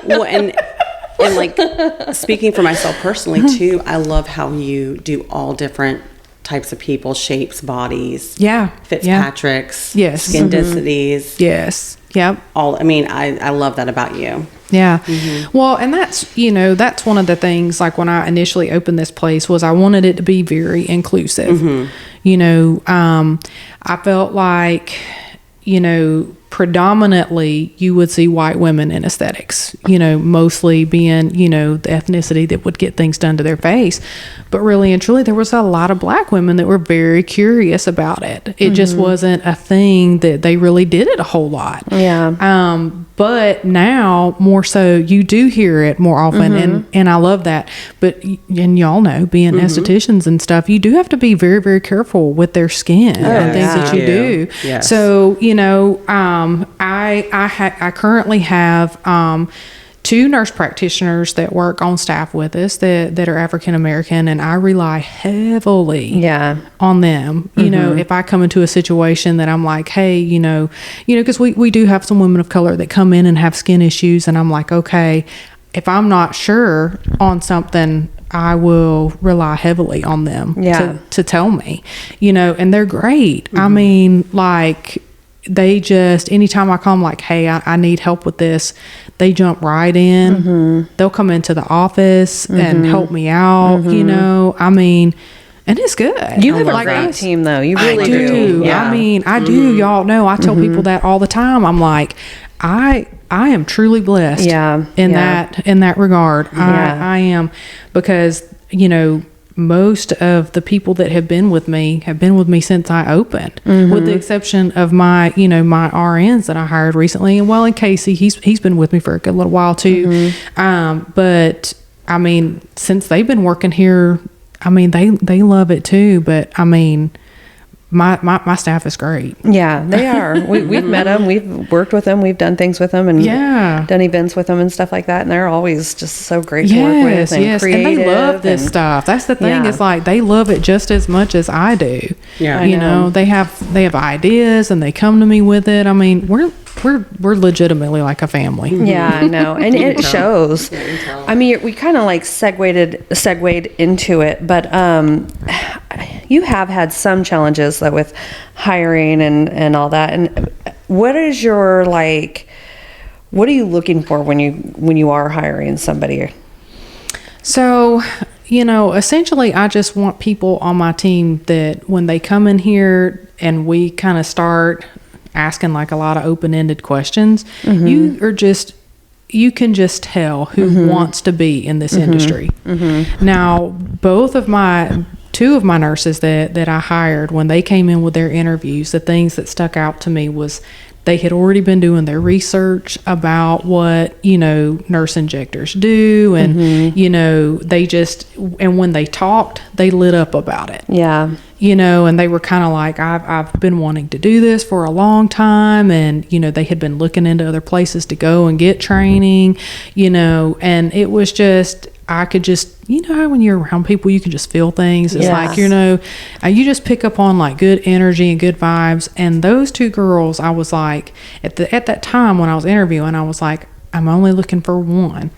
Well, and like, speaking for myself personally too, I love how you do all different types of people, shapes, bodies, Fitzpatrick's, skin densities. Yep. I love that about you. Yeah. Well, and that's, that's one of the things, like when I initially opened this place, was I wanted it to be very inclusive. I felt like, predominantly you would see white women in aesthetics, mostly being, the ethnicity that would get things done to their face. But really and truly, there was a lot of black women that were very curious about it. It just wasn't a thing that they really did it a whole lot. Yeah. But now more so you do hear it more often, and I love that. But, and y'all know, being estheticians and stuff, you do have to be very, very careful with their skin and things that you do. Yes. So, I currently have 2 nurse practitioners that work on staff with us that are African American, and I rely heavily on them. If I come into a situation that I'm like, hey, because we do have some women of color that come in and have skin issues, and I'm like, okay, if I'm not sure on something, I will rely heavily on them to tell me, and they're great. I mean, like, they just, anytime I call them like, hey, I need help with this, they jump right in. They'll come into the office and help me out, I mean, and it's good. You have a great team, though. You really do. Yeah. I mean, I do. Y'all know, I tell people that all the time. I'm like, I am truly blessed in that regard. I am, because, most of the people that have been with me since I opened, with the exception of my, my RNs that I hired recently. And Casey, he's been with me for a good little while too. But I mean, since they've been working here, I mean, they love it too. But I mean, my staff is great. Yeah, they are. We've met them. We've worked with them. We've done things with them and done events with them and stuff like that. And they're always just so great to work with and creative. And they love this stuff. That's the thing. It's like they love it just as much as I do. Yeah, they have ideas and they come to me with it. I mean, we're legitimately like a family. Yeah, I know. And it shows. I mean, we kind of like segued into it, but you have had some challenges with hiring and all that. And what is your, like, what are you looking for when you are hiring somebody? So, essentially I just want people on my team that when they come in here and we kind of start asking like a lot of open-ended questions, you can just tell who wants to be in this industry. Now, two of my nurses that I hired, when they came in with their interviews, the things that stuck out to me was they had already been doing their research about what, nurse injectors do. And, and when they talked, they lit up about it. Yeah. And they were kind of like, I've been wanting to do this for a long time. And, they had been looking into other places to go and get training, and it was just, I could just, how when you're around people, you can just feel things. It's like, you just pick up on like good energy and good vibes. And those 2 girls, I was like, at that time when I was interviewing, I was like, I'm only looking for one,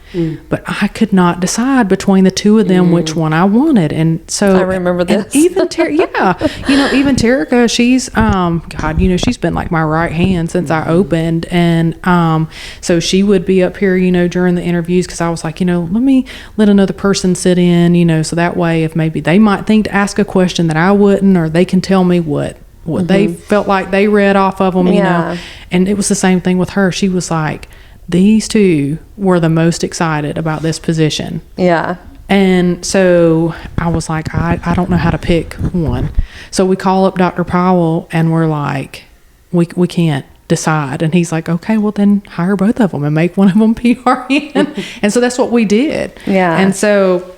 but I could not decide between the 2 of them which one I wanted. And so I remember this. Even even Terica, she's she's been like my right hand since I opened, and so she would be up here during the interviews, because I was like, let me let another person sit in, so that way if maybe they might think to ask a question that I wouldn't, or they can tell me what they felt like they read off of them, and it was the same thing with her. She was like, these 2 were the most excited about this position. Yeah. And so I was like, I don't know how to pick one. So we call up Dr. Powell and we're like, we can't decide. And he's like, okay, well then hire both of them and make one of them PRN. And so that's what we did. Yeah. And so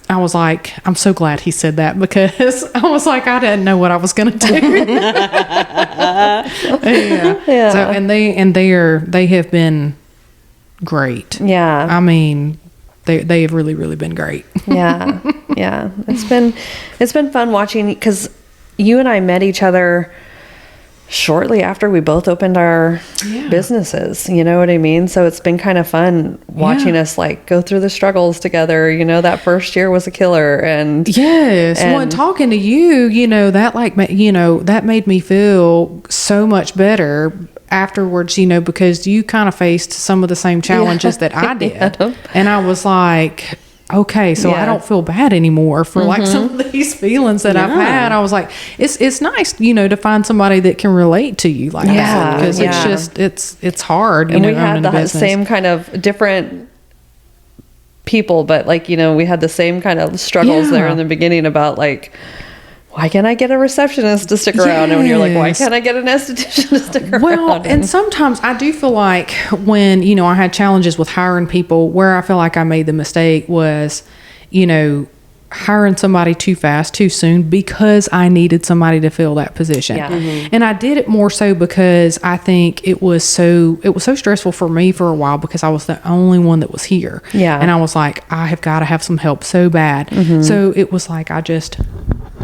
I was like, I'm so glad he said that, because I was like, I didn't know what I was going to do. Yeah. So, and they have been great. Yeah. I mean, they have really, really been great. Yeah. Yeah. It's been fun watching, because you and I met each other shortly after we both opened our businesses, you know what I mean? So it's been kind of fun watching us like go through the struggles together. That first year was a killer. And well, talking to you, that like, that made me feel so much better afterwards, because you kind of faced some of the same challenges that I did. And I was like, okay, so I don't feel bad anymore for like some of these feelings that I've had. I was like, it's nice, to find somebody that can relate to you like that, because it's just, it's hard, and we had the same kind of different people, but like, we had the same kind of struggles there in the beginning about like, why can't I get a receptionist to stick around? And when you're like, why can't I get an esthetician to stick around? Well, and sometimes I do feel like when, I had challenges with hiring people, where I feel like I made the mistake was, hiring somebody too fast, too soon, because I needed somebody to fill that position. Yeah. And I did it more so because I think it was so stressful for me for a while, because I was the only one that was here. Yeah. And I was like, I have got to have some help so bad. So it was like, I just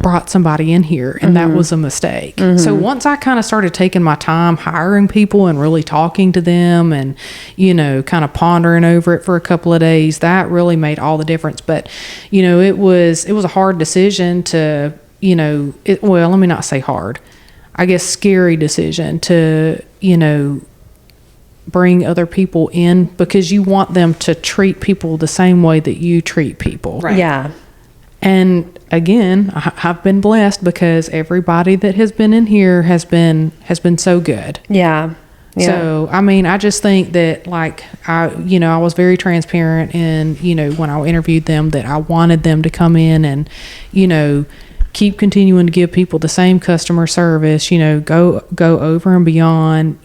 brought somebody in here, and that was a mistake. So once I kind of started taking my time hiring people and really talking to them and, kind of pondering over it for a couple of days, that really made all the difference. But, it was a hard decision to, well, let me not say hard, I guess scary decision to, bring other people in, because you want them to treat people the same way that you treat people. Right. Yeah. And again, I've been blessed because everybody that has been in here has been so good. Yeah. So, I just think that like, I was very transparent in, when I interviewed them, that I wanted them to come in and, keep continuing to give people the same customer service, go over and beyond,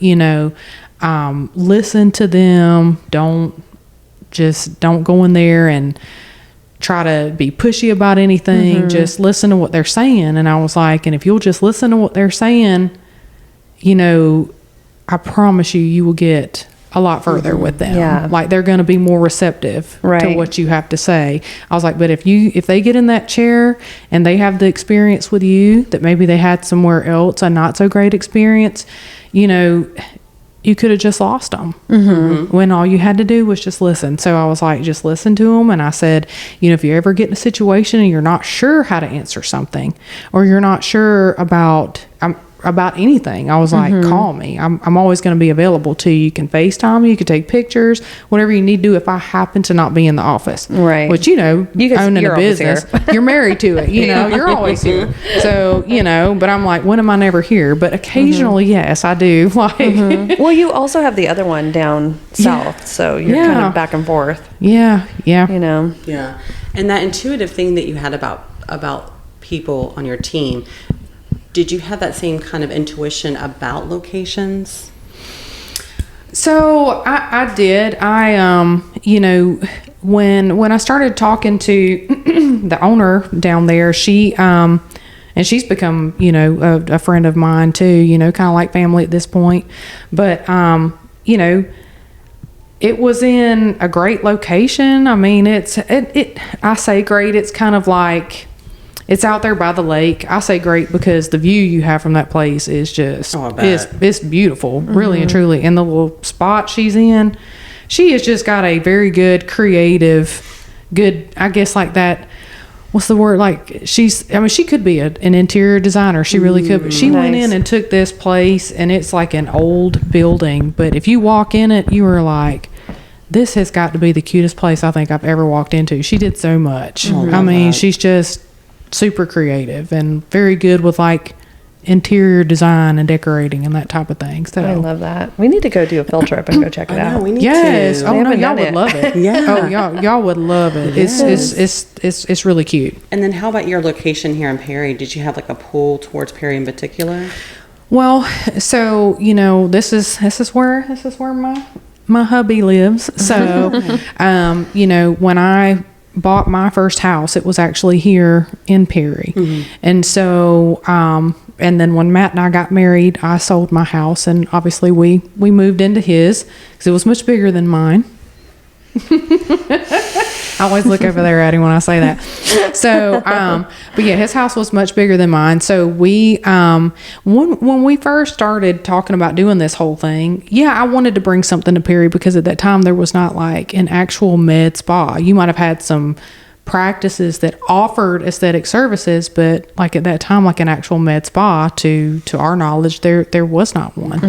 listen to them. Don't go in there and try to be pushy about anything. Just listen to what they're saying. And I was like, and if you'll just listen to what they're saying, I promise you will get a lot further with them. Yeah. Like they're going to be more receptive to what you have to say. I was like, but if they get in that chair and they have the experience with you that maybe they had somewhere else, a not so great experience, you could have just lost them when all you had to do was just listen. So I was like, just listen to them. And I said, if you ever get in a situation and you're not sure how to answer something, or you're not sure about anything, I was like, call me. I'm always going to be available to you. You can FaceTime, you can take pictures, whatever you need to do if I happen to not be in the office. Right. Which, owning a business, you're married to it, you're always here. So, but I'm like, when am I never here? But occasionally, yes, I do. Like, well, you also have the other one down south, so you're kind of back and forth. Yeah. Yeah. And that intuitive thing that you had about people on your team, did you have that same kind of intuition about locations? So I did. When I started talking to the owner down there, she and she's become, a friend of mine too, kind of like family at this point. But, it was in a great location. I mean, I say great, it's kind of like, it's out there by the lake. I say great because the view you have from that place is just, it's beautiful, really and truly. And the little spot she's in, she has just got a very good, creative, I guess like that, what's the word? Like she could be an interior designer. She really could. But she went in and took this place, and it's like an old building. But if you walk in it, you are like, this has got to be the cutest place I think I've ever walked into. She did so much. She's just super creative and very good with like interior design and decorating and that type of thing. So I love that. We need to go do a field trip and go check it out. We need to. Oh no, y'all would love it. Y'all would love it. It's really cute. And then how about your location here in Perry? Did you have like a pull towards Perry in particular? Well, so this is where my hubby lives. So when I bought my first house, it was actually here in Perry. And so and then when Matt and I got married, I sold my house, and obviously we moved into his because it was much bigger than mine. I always look over there at him when I say that. So but yeah, his house was much bigger than mine. So we when we first started talking about doing this whole thing, I wanted to bring something to Perry because at that time there was not like an actual med spa. You might have had some practices that offered aesthetic services, but like at that time, like an actual med spa, to our knowledge, there was not one.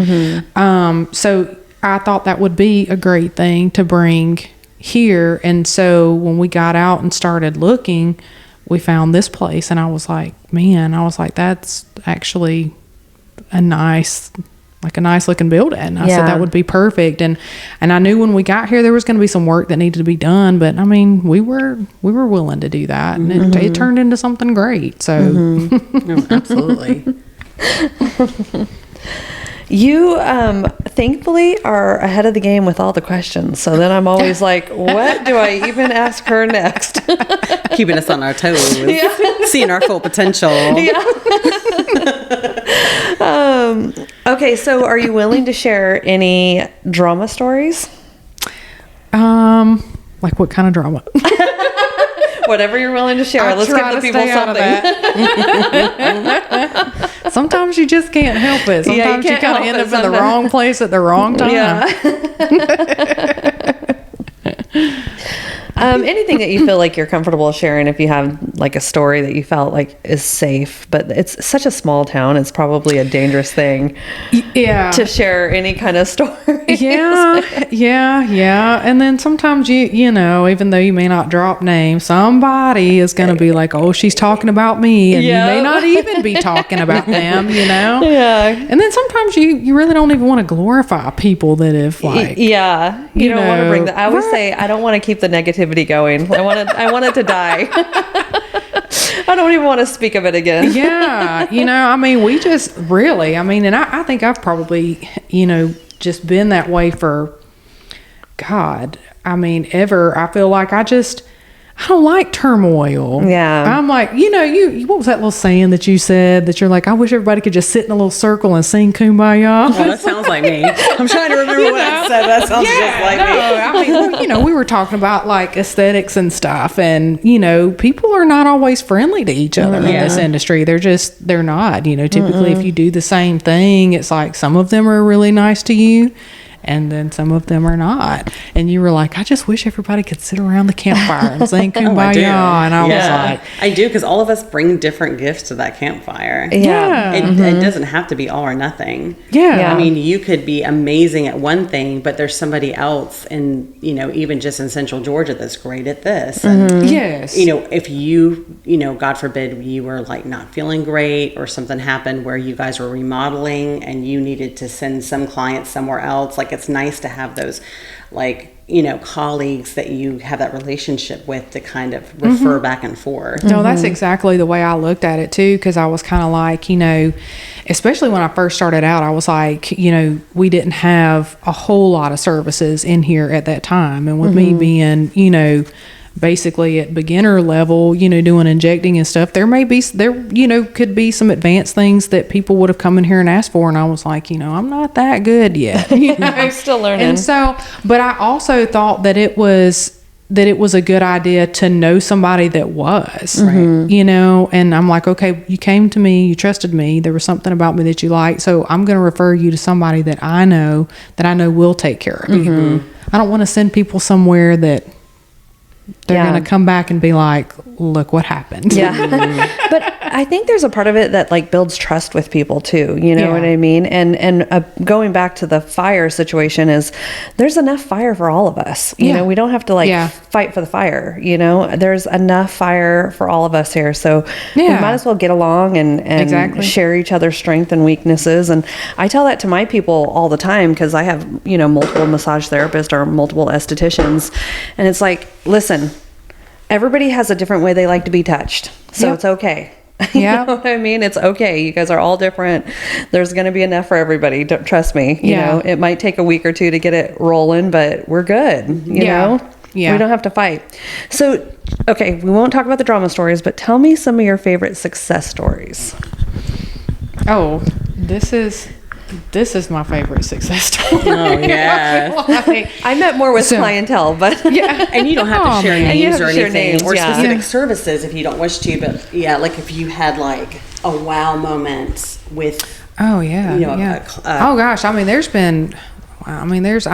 So I thought that would be a great thing to bring here. And so when we got out and started looking, we found this place, and I was like, that's actually a nice looking building. And I said that would be perfect. And I knew when we got here there was going to be some work that needed to be done, but I mean, we were willing to do that, and it turned into something great. So No, absolutely. You thankfully are ahead of the game with all the questions. So then I'm always like, what do I even ask her next? Keeping us on our toes. Seeing our full potential. Okay, so are you willing to share any drama stories? Like what kind of drama? Whatever you're willing to share. Let's give the people something. Sometimes you just can't help it. Sometimes you kind of end up in the wrong place at the wrong time. Anything that you feel like you're comfortable sharing, if you have like a story that you felt like is safe, but it's such a small town, it's probably a dangerous thing to share any kind of story. Yeah. And then sometimes you know, even though you may not drop names, somebody is going to be like, oh, she's talking about me, and you may not even be talking about them, you know? And then sometimes you really don't even want to glorify people that have like... you don't want to bring that. I always say, I don't want to keep the negativity going. I want it to die. I don't even want to speak of it again. I mean, we just really, and I think I've probably, just been that way for, God, ever. I feel like I don't like turmoil. I'm like, what was that little saying that you said that you're like, I wish everybody could just sit in a little circle and sing Kumbaya? Well, that sounds like me. I'm trying to remember what I said. That sounds just like me. We were talking about like aesthetics and stuff, and, people are not always friendly to each other in this industry. They're not, typically if you do the same thing, it's like some of them are really nice to you, and then some of them are not. And you were like, I just wish everybody could sit around the campfire and sing Kumbaya. And I was like... I do, because all of us bring different gifts to that campfire. It doesn't have to be all or nothing. I mean, you could be amazing at one thing, but there's somebody else in, even just in Central Georgia that's great at this. And, if you, God forbid, you were like not feeling great, or something happened where you guys were remodeling and you needed to send some clients somewhere else, like, it's nice to have those, like, colleagues that you have that relationship with to kind of refer back and forth. No, that's exactly the way I looked at it too, because I was kind of like, especially when I first started out, I was like, we didn't have a whole lot of services in here at that time. And with me being, basically at beginner level, doing injecting and stuff, there could be some advanced things that people would have come in here and asked for. And I was like, I'm not that good yet. I'm still learning. And so, but I also thought that it was a good idea to know somebody that was, and I'm like, okay, you came to me, you trusted me, there was something about me that you liked, so I'm going to refer you to somebody that I know will take care of you. I don't want to send people somewhere that they're going to come back and be like, look what happened. But I think there's a part of it that like builds trust with people too. You know what I mean? And going back to the fire situation, is there's enough fire for all of us. You know, we don't have to fight for the fire. There's enough fire for all of us here. So we might as well get along and share each other's strengths and weaknesses. And I tell that to my people all the time, because I have, multiple massage therapists or multiple estheticians. And it's like, listen, everybody has a different way they like to be touched. So it's okay. You know what I mean? It's okay. You guys are all different. There's going to be enough for everybody. Don't, trust me. You know, it might take a week or two to get it rolling, but we're good. You know? We don't have to fight. So, okay, we won't talk about the drama stories, but tell me some of your favorite success stories. Oh, this is my favorite success story. Oh, yeah. I meant more with clientele, but and you don't have to share names or anything, names, or specific services if you don't wish to. But like if you had like a wow moment with, oh gosh, I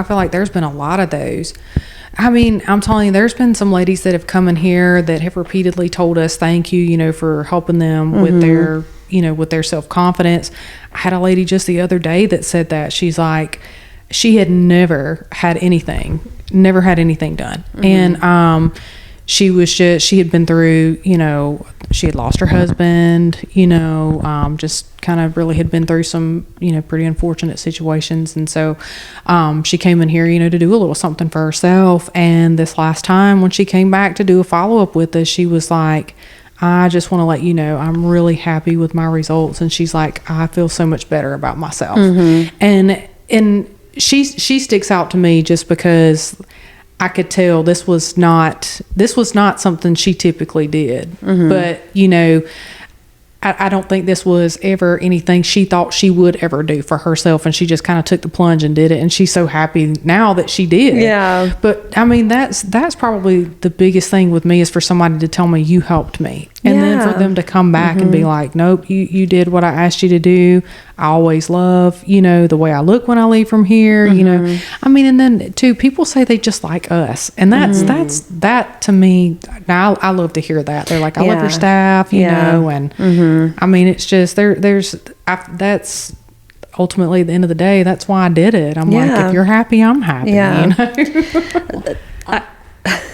feel like there's been a lot of those. I mean, I'm telling you, there's been some ladies that have come in here that have repeatedly told us thank you, for helping them with their, with their self-confidence. I had a lady just the other day that said that. She's like, she had never had anything done. And she had been through, she had lost her husband, just kind of really had been through some, pretty unfortunate situations. And so she came in here, to do a little something for herself. And this last time when she came back to do a follow-up with us, she was like, I just want to let you know I'm really happy with my results. And she's like, I feel so much better about myself. And she sticks out to me just because I could tell this was not something she typically did. But, I don't think this was ever anything she thought she would ever do for herself. And she just kind of took the plunge and did it. And she's so happy now that she did. Yeah. But I mean, that's probably the biggest thing with me is for somebody to tell me you helped me. And then for them to come back and be like, nope, you did what I asked you to do. I always love, the way I look when I leave from here, I mean, and then too, people say they just like us. And that to me, now I love to hear that. They're like, I love your staff, and I mean, it's just, that's ultimately at the end of the day, that's why I did it. I'm like, if you're happy, I'm happy.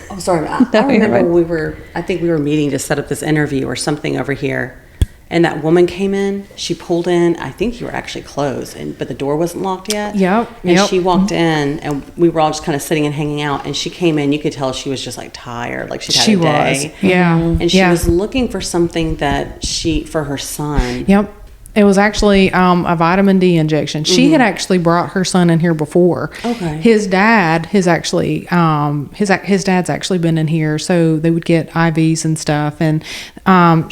I'm sorry. I remember I think we were meeting to set up this interview or something over here. And that woman came in, she pulled in, I think you were actually closed, but the door wasn't locked yet. And she walked in, and we were all just kind of sitting and hanging out. And she came in, you could tell she was just like tired, like she'd had a day. And she was looking for something for her son. It was actually a vitamin D injection. She had actually brought her son in here before. Okay. His dad has actually his dad's actually been in here, so they would get IVs and stuff. And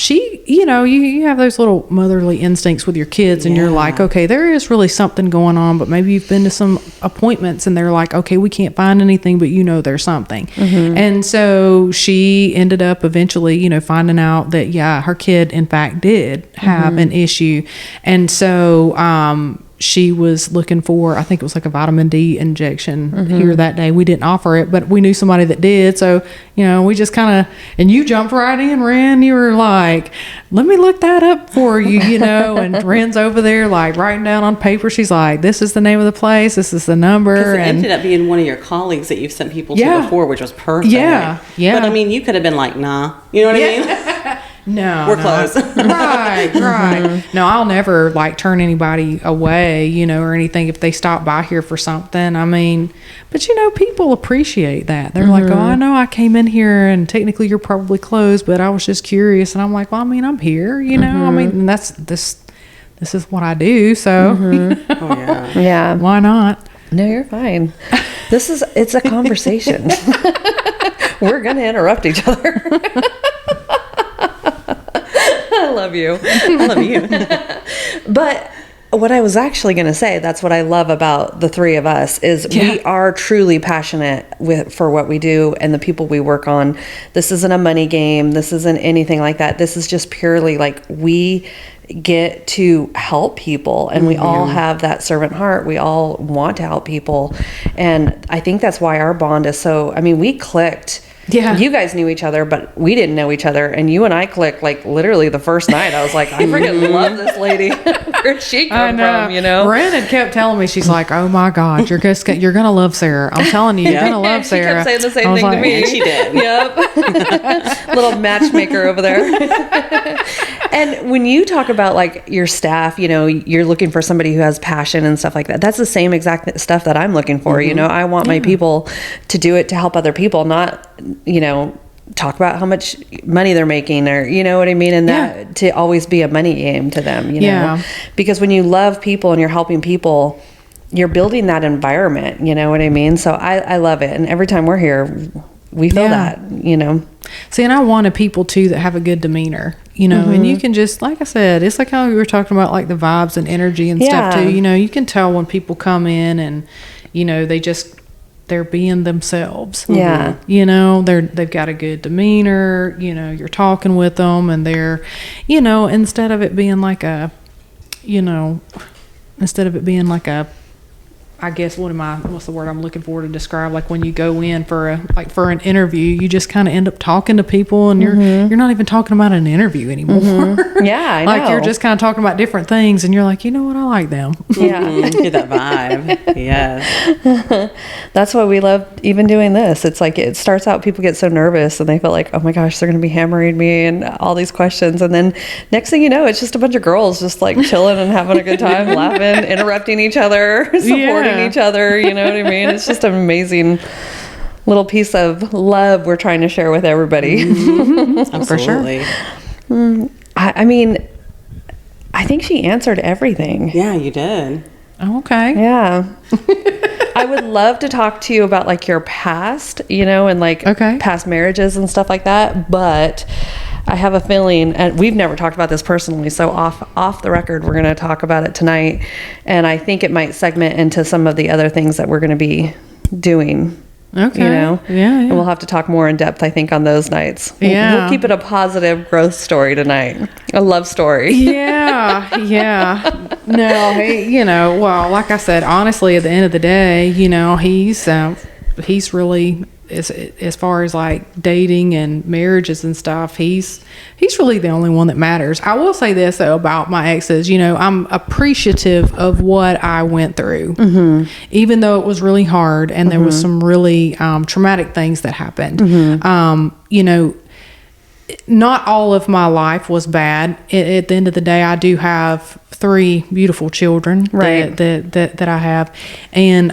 she, you have those little motherly instincts with your kids, and you're like, okay, there is really something going on, but maybe you've been to some appointments, and they're like, okay, we can't find anything, but there's something. And so she ended up eventually, finding out that her kid in fact did have an issue. And so she was looking for, I think it was like a vitamin D injection here that day. We didn't offer it, but we knew somebody that did. So, we just kind of, and you jumped right in, Ren. You were like, let me look that up for you, and Ren's over there like writing down on paper. She's like, this is the name of the place. This is the number. Because it ended up being one of your colleagues that you've sent people to before, which was perfect. Yeah. But I mean, you could have been like, nah. You know what I mean? No, we're closed. Right. No, I'll never turn anybody away, or anything if they stop by here for something. I mean, but people appreciate that. They're like, oh, I know I came in here and technically you're probably closed, but I was just curious. And I'm like, well, I mean, I'm here, I mean, and this is what I do. So, why not? No, you're fine. It's a conversation. We're going to interrupt each other. I love you. I love you. But what I was actually going to say, that's what I love about the three of us, is we are truly passionate for what we do and the people we work on. This isn't a money game. This isn't anything like that. This is just purely we get to help people, and we all have that servant heart. We all want to help people. And I think that's why our bond is so, we clicked. Yeah. You guys knew each other, but we didn't know each other. And you and I clicked literally the first night. I was like, I freaking love this lady. Where'd she come from, Ren had kept telling me, she's like, oh my God, you're going to love Sarah. I'm telling you, you're going to love Sarah. She kept saying the same thing to me. And she did. Yep. Little matchmaker over there. And when you talk about your staff, you're looking for somebody who has passion and stuff like that. That's the same exact stuff that I'm looking for. I want my people to do it to help other people, not talk about how much money they're making, or what I mean, and that to always be a money game to them, because when you love people and you're helping people, you're building that environment, what I mean? So I love it, and every time we're here, we feel that, See, and I wanted people too that have a good demeanor, and you can just, like I said, it's like how we were talking about the vibes and energy and stuff too. You can tell when people come in and they're being themselves. Yeah. They've got a good demeanor, you're talking with them, and they're, instead of it being like a I guess what's the word I'm looking for to describe, like when you go in for an interview, you just kind of end up talking to people, and you're not even talking about an interview anymore. Yeah, I know. Like you're just kind of talking about different things, and you're like, you know what, I like them. Yeah. Get that vibe. Yes. That's why we love even doing this. It's like it starts out, people get so nervous and they feel like, oh my gosh, they're going to be hammering me and all these questions. And then next thing you know, it's just a bunch of girls just like chilling and having a good time, laughing, interrupting each other, supporting each other. You know what I mean? It's just an amazing little piece of love we're trying to share with everybody. Absolutely. For sure. I mean, I think she answered everything. Yeah, you did. Oh, okay. Yeah. I would love to talk to you about like your past, and like past marriages and stuff like that. But I have a feeling, and we've never talked about this personally, so off the record, we're going to talk about it tonight. And I think it might segment into some of the other things that we're going to be doing. Okay. Yeah. And we'll have to talk more in depth, I think, on those nights. We'll keep it a positive growth story tonight. A love story. Yeah. No, well, like I said, honestly, at the end of the day, he's really, as far as like dating and marriages and stuff, he's really the only one that matters. I will say this though about my exes, I'm appreciative of what I went through, even though it was really hard and there was some really traumatic things that happened. Not all of my life was bad. At the end of the day, I do have 3 beautiful children that I have, and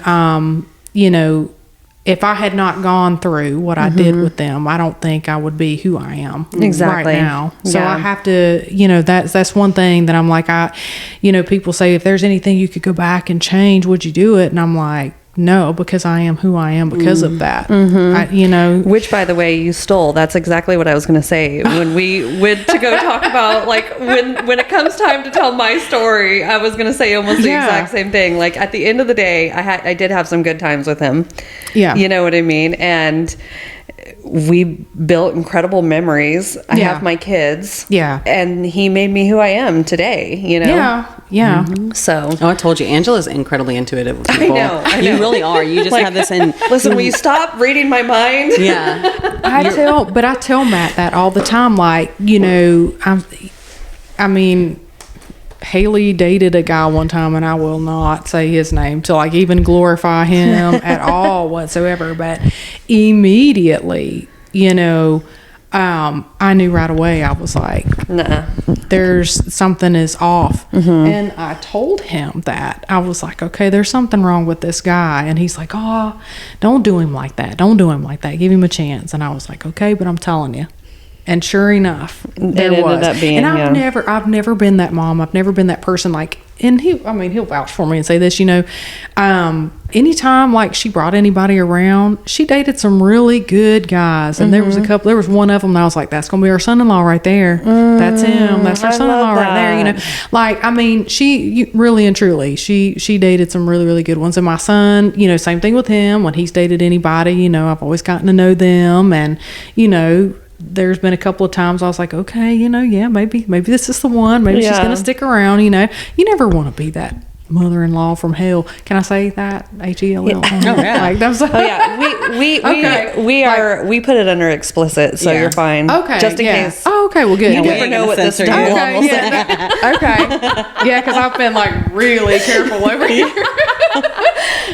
if I had not gone through what I did with them, I don't think I would be who I am right now. So I have to, that's one thing that I'm like, people say, if there's anything you could go back and change, would you do it? And I'm like, no, because I am who I am because of that. Which, by the way, you stole. That's exactly what I was going to say. When we went to go talk about, like, when it comes time to tell my story, I was going to say almost the exact same thing. Like, at the end of the day, I did have some good times with him. Yeah. You know what I mean? And we built incredible memories. I have my kids. Yeah. And he made me who I am today, Yeah. So. Oh, I told you, Angela's incredibly intuitive with people. I know. You really are. You just have this in. Listen, will you stop reading my mind? Yeah. I tell Matt that all the time. Like, I mean, Haley dated a guy one time, and I will not say his name to like even glorify him at all whatsoever. But immediately, I knew right away. I was like, nah, there's something is off. And I told him that. I was like, okay, there's something wrong with this guy. And he's like, oh, don't do him like that. Don't do him like that. Give him a chance. And I was like, okay, but I'm telling you. And sure enough, there was. Ended up being, and I've never been that mom. I've never been that person. Like, and he'll vouch for me and say this, anytime like she brought anybody around, she dated some really good guys. And there was one of them that I was like, that's going to be our son-in-law right there. That's him. That's our son-in-law right there. Like, I mean, she really and truly, she dated some really, really good ones. And my son, same thing with him. When he's dated anybody, I've always gotten to know them. And, there's been a couple of times I was like, okay, maybe this is the one. Maybe she's going to stick around, You never want to be that mother-in-law from hell. Can I say that? H-E-L-L. Yeah. Oh, yeah. Like, we put it under explicit, so you're fine. Okay. Just in case. Oh, okay. Well, good. You never know what this Okay. Yeah, because I've been like really careful over here.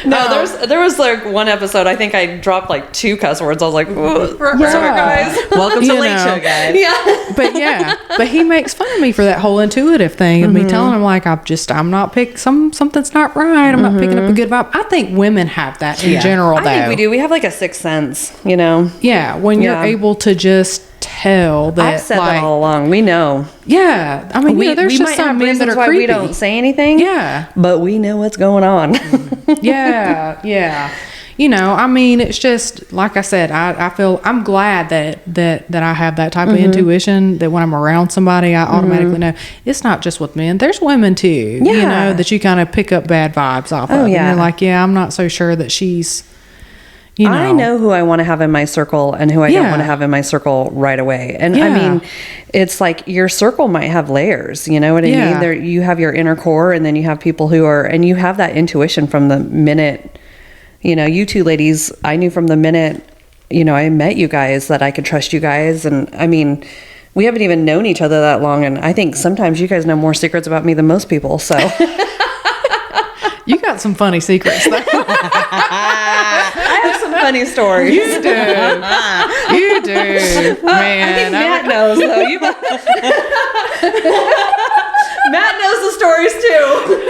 No, there was like one episode, I think I dropped like 2 cuss words. I was like, sorry guys. Welcome to Late Show, guys. Yeah. But he makes fun of me for that whole intuitive thing and me telling him like, I'm not something's not right. I'm not picking up a good vibe. I think women have that in general, though. I think we do. We have like a sixth sense, Yeah, when you're able to just tell that. I've said that all along. We know. Yeah, I mean, there's just some men that are why creepy. We don't say anything. Yeah, but we know what's going on. Yeah. I mean, it's just like I said. I'm glad that I have that type of intuition. That when I'm around somebody, I automatically know. It's not just with men. There's women too. Yeah. That you kind of pick up bad vibes off of. And you're like, I'm not so sure that she's, I know who I want to have in my circle and who I don't want to have in my circle right away. And I mean, it's like your circle might have layers, you know what I mean? There, you have your inner core, and then you have people who are, and you have that intuition from the minute, you know, you two ladies, I knew from the minute, you know, I met you guys that I could trust you guys. And I mean, we haven't even known each other that long. And I think sometimes you guys know more secrets about me than most people. So you got some funny secrets, though. I have some funny stories. You do. You do. Man. I think Matt knows, though. Matt knows the stories, too.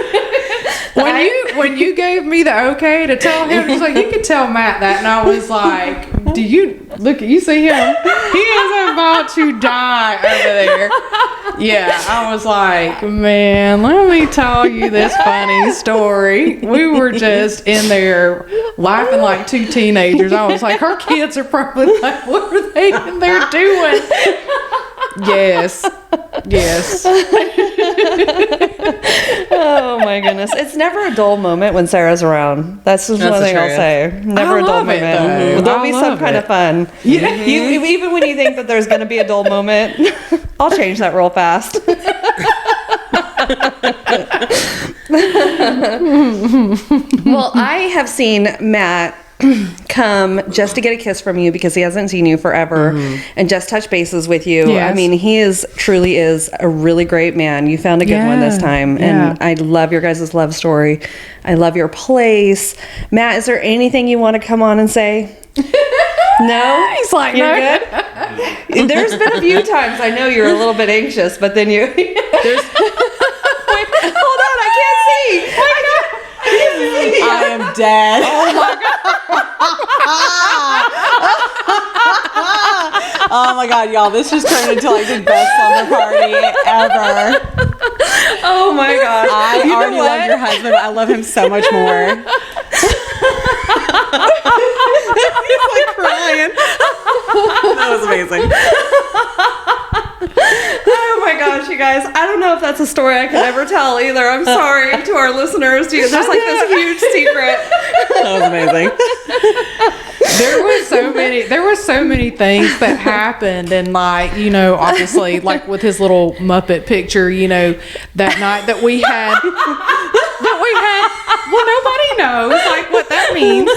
When you gave me the okay to tell him, he's like, you could tell Matt that. And I was like, do you, look, you see him? He is about to die over there. Yeah, I was like, man, let me tell you this funny story. We were just in there laughing like two teenagers. I was like, her kids are probably like, what are they in there doing? Yes. Oh my goodness. It's never a dull moment when Sarah's around. That's just one thing I'll say. Never a dull moment. There'll be some kind of fun. Yeah. Even when you think that there's going to be a dull moment, I'll change that real fast. Well, I have seen Matt come just to get a kiss from you because he hasn't seen you forever, and just touch bases with you. Yes. I mean, he truly is a really great man. You found a good one this time, and I love your guys' love story. I love your place. Matt, is there anything you want to come on and say? No? He's like, you're good? There's been a few times I know you're a little bit anxious, but then you... Wait, hold on, I can't see. I am dead. Oh my god. Oh my god, y'all, this just turned into like the best slumber party ever. Oh my gosh. I already love your husband, but I love him so much more. He's like crying. That was amazing. Oh my gosh, you guys. I don't know if that's a story I can ever tell either. I'm sorry to our listeners. There's like this huge secret. That was amazing. There were so many things that happened, and like, you know, obviously like with his little Muppet picture, you know, that night that we had well, nobody knows like what that means.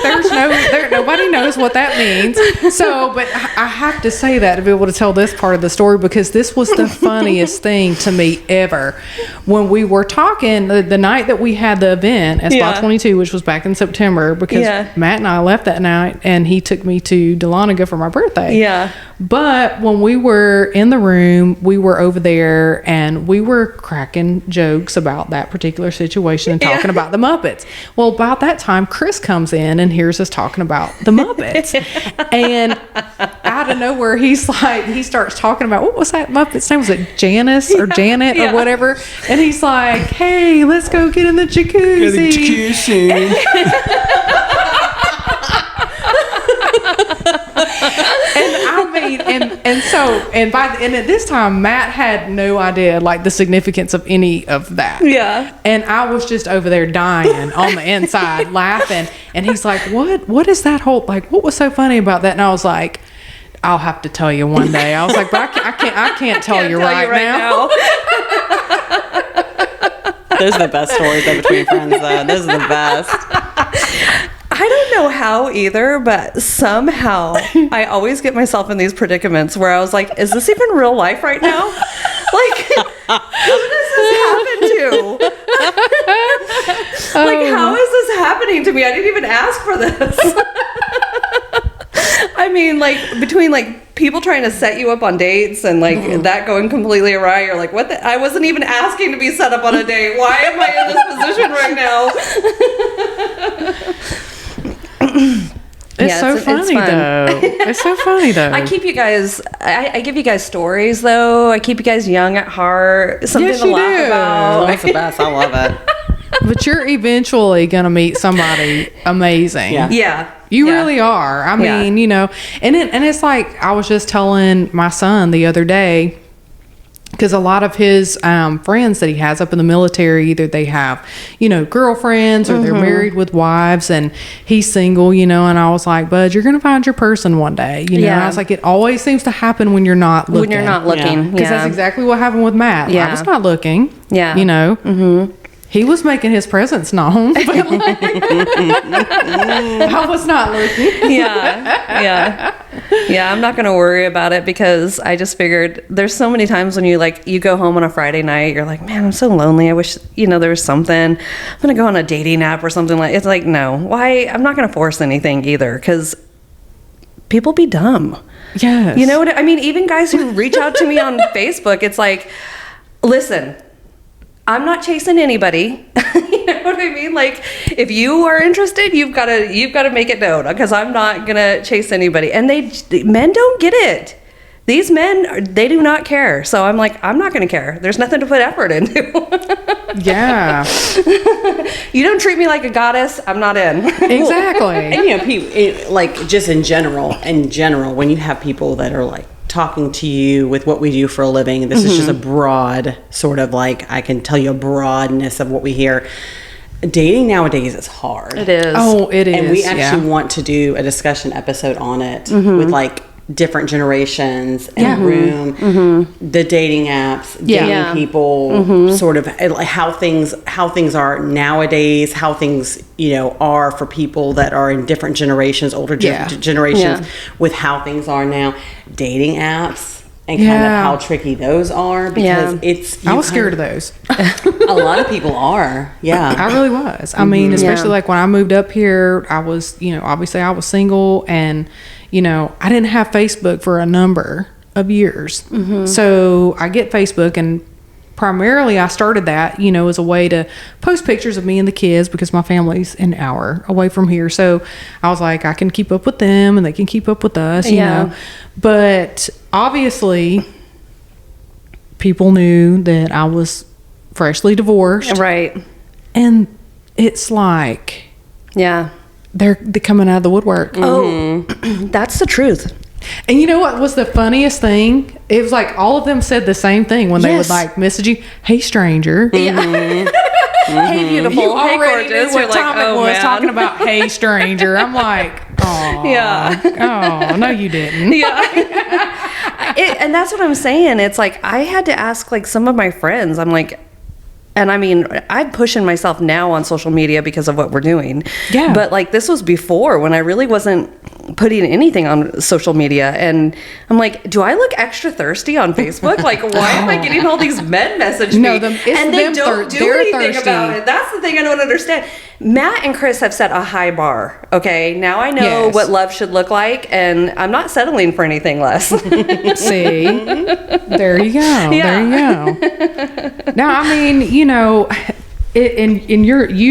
Nobody knows what that means. So, but I have to say that to be able to tell this part of the story, because this was the funniest thing to me ever. When we were talking the night that we had the event at Spot 22, which was back in September, because Matt and I left that night and he took me to Dahlonega for my birthday. Yeah. But when we were in the room, we were over there and we were cracking jokes about that particular situation and talking about the Muppets. Well, about that time, Chris comes in and hears us talking about the Muppets. And out of nowhere, he starts talking about, what was that Muppet's name? Was it Janice or Janet or whatever? And he's like, hey, let's go get in the jacuzzi. And at this time, Matt had no idea like the significance of any of that. Yeah. And I was just over there dying on the inside, laughing. And he's like, what is that whole, like, what was so funny about that? And I was like, I'll have to tell you one day. I was like, but I can't tell you right now. Those are the best stories though, between friends though. Those are the best. I don't know how either, but somehow I always get myself in these predicaments where I was like, is this even real life right now? Like, who does this happen to? Like, how is this happening to me? I didn't even ask for this. I mean, like, between like people trying to set you up on dates and like that going completely awry, you're like, what I wasn't even asking to be set up on a date. Why am I in this position right now? It's so funny though. It's so funny though. I keep you guys. I give you guys stories though. I keep you guys young at heart. Something to laugh about. That's the best. I love it. But you're eventually gonna meet somebody amazing. Yeah. You really are. I mean, you know, and it's like I was just telling my son the other day. Because a lot of his friends that he has up in the military, either they have, girlfriends or they're married with wives, and he's single, and I was like, Bud, you're going to find your person one day. And I was like, it always seems to happen when you're not looking. When you're not looking. Because that's exactly what happened with Matt. Yeah. I was not looking. Yeah. He was making his presence known, but I was not looking. Yeah. I'm not going to worry about it, because I just figured there's so many times when you go home on a Friday night, you're like, man, I'm so lonely. I wish, there was something. I'm going to go on a dating app or something it's like, no, why? I'm not going to force anything either, because people be dumb. Yes. You know what I mean? Even guys who reach out to me on Facebook, it's like, listen, I'm not chasing anybody. You know what I mean? Like, if you are interested, you've got to make it known, because I'm not gonna chase anybody. And men don't get it. These men, they do not care. So I'm like, I'm not gonna care. There's nothing to put effort into. Yeah. You don't treat me like a goddess, I'm not in. Exactly. And people, like, just in general, when you have people that are like talking to you with what we do for a living, this is just a broad sort of, like, I can tell you a broadness of what we hear. Dating nowadays is hard. It is. Oh, it is. And we actually want to do a discussion episode on it with, like, different generations and room, the dating apps, dating people, sort of like how things are nowadays, how things are for people that are in different generations, older generations, with how things are now, dating apps, and kind of how tricky those are, because I was scared of those. A lot of people are. I really was. I mean, especially like when I moved up here, I was, obviously I was single, and I didn't have Facebook for a number of years. So I get Facebook, and primarily I started that, as a way to post pictures of me and the kids, because my family's an hour away from here. So I was like, I can keep up with them and they can keep up with us, you know. But obviously people knew that I was freshly divorced. Right. And it's like, they're coming out of the woodwork. Oh, that's the truth. And you know what was the funniest thing? It was like all of them said the same thing when they would like message you, "Hey stranger." Hey beautiful. You Hey already gorgeous. knew what You're like, time it was talking about "Hey stranger." I'm like, oh, oh no, you didn't. And that's what I'm saying. It's like I had to ask like some of my friends. I'm like, and I mean, I'm pushing myself now on social media because of what we're doing. Yeah. But like this was before, when I really wasn't putting anything on social media, and I'm like, do I look extra thirsty on Facebook? Like, why am I getting all these men message me? And they don't do anything about it. That's the thing I don't understand. Matt and Chris have set a high bar. Okay, now I know what love should look like, and I'm not settling for anything less. See, there you go. There you go. Now, I mean, you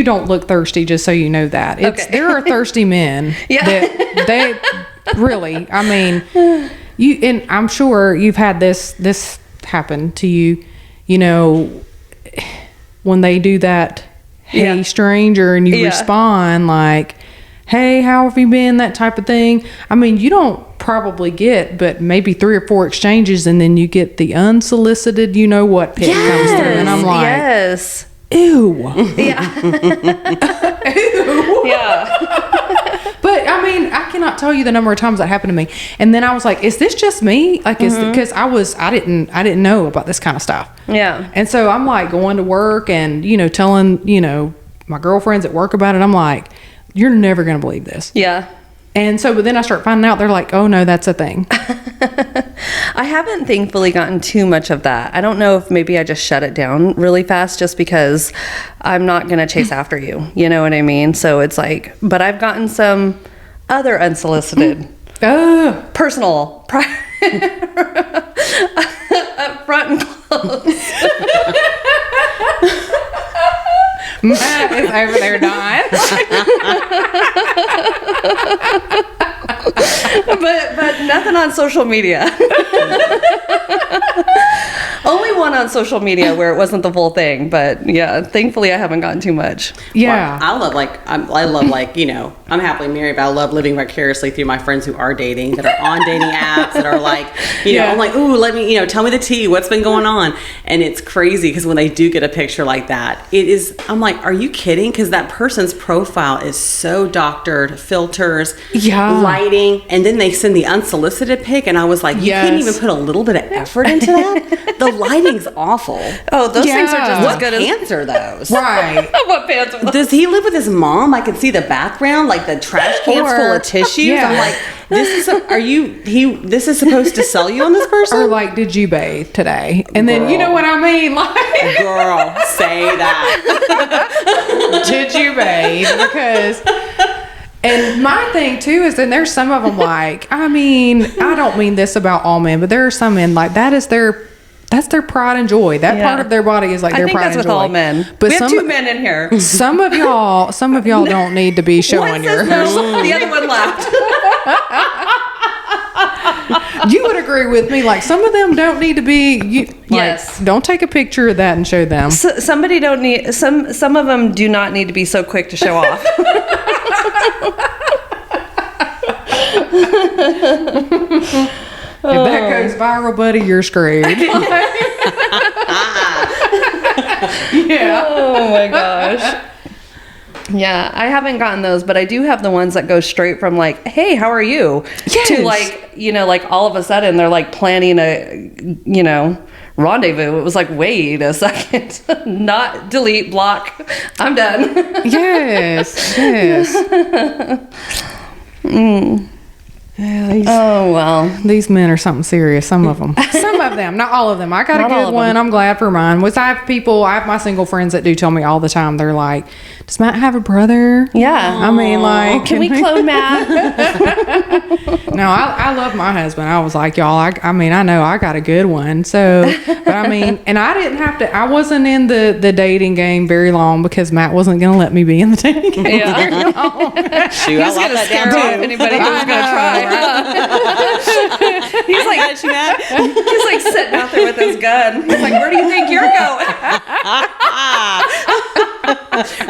don't look thirsty, just so you know that. There are thirsty men. That they really, I mean, and I'm sure you've had this happen to you, when they do that, "Hey stranger," and you respond like, "Hey, how have you been?" that type of thing. I mean, you don't probably get but maybe 3 or 4 exchanges, and then you get the unsolicited what pic comes through, and I'm like, ew. But I mean, I cannot tell you the number of times that happened to me. And then I was like, is this just me? Like, because I didn't know about this kind of stuff. Yeah. And so I'm like going to work and, telling, my girlfriends at work about it. I'm like, you're never going to believe this. Yeah. And so, but then I start finding out, they're like, oh no, that's a thing. I haven't thankfully gotten too much of that. I don't know if maybe I just shut it down really fast just because I'm not going to chase after you. You know what I mean? So it's like, but I've gotten some other unsolicited, personal, up front and close. Matt is over there dying. but nothing on social media. Only one on social media where it wasn't the full thing, but yeah, thankfully I haven't gotten too much. Yeah. Well, I love I'm happily married, but I love living vicariously through my friends who are dating, that are on dating apps, that are like, I'm like, ooh, let me, tell me the tea, what's been going on. And it's crazy because when they do get a picture like that, I'm like, are you kidding? Because that person's profile is so doctored, filters, lighting, and then they send the unsolicited pic, and I was like, you couldn't even put a little bit of effort into that? The lighting's awful. Oh, those things are just as good as... What pants are those? Right. What pants are those? Does he live with his mom? I can see the background, like the trash cans full of tissues. Yeah. I'm like, this is supposed to sell you on this person? Or like, did you bathe today? And then, you know what I mean? Like, girl, say that. Did you bathe? Because, and my thing too is, then there's some of them like, I don't mean this about all men, but there are some men like that's their pride and joy. That part of their body is like their pride and joy. I think that's with all men. But we have 2 men in here. Some of y'all don't need to be showing yours. No, the other one laughed. You would agree with me. Like, some of them don't need to be. Yes. Don't take a picture of that and show them. Some of them do not need to be so quick to show off. If that goes viral, buddy, you're screwed. Yeah. Oh my gosh. Yeah, I haven't gotten those, but I do have the ones that go straight from like, hey, how are you? Yes. To like, like all of a sudden they're like planning a, rendezvous. It was like, wait a second. Not delete, block. I'm done. Yes. Yeah, oh well, these men are something serious. Some of them, not all of them. I got a good one. I'm glad for mine. I have my single friends that do tell me all the time. They're like, does Matt have a brother? Yeah. I mean, like, can we clone Matt? No, I love my husband. I was like, y'all, I know I got a good one. So, but and I didn't have to, I wasn't in the dating game very long because Matt wasn't going to let me be in the dating game very long. Shoot, I like that scare off anybody who's going to try. He's like, he's like sitting out there with his gun. He's like, where do you think you're going?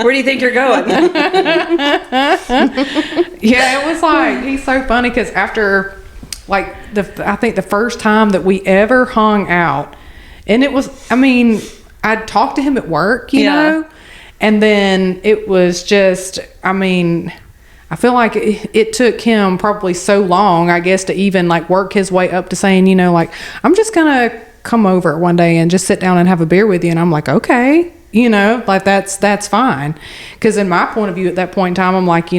Where do you think you're going? Yeah, it was like, he's so funny because after like I think the first time that we ever hung out, and it was, I'd talked to him at work, you know, and then it was just, I feel like it took him probably so long, I guess, to even like work his way up to saying, like, I'm just going to come over one day and just sit down and have a beer with you. And I'm like, okay, like that's fine. Because in my point of view at that point in time, I'm like,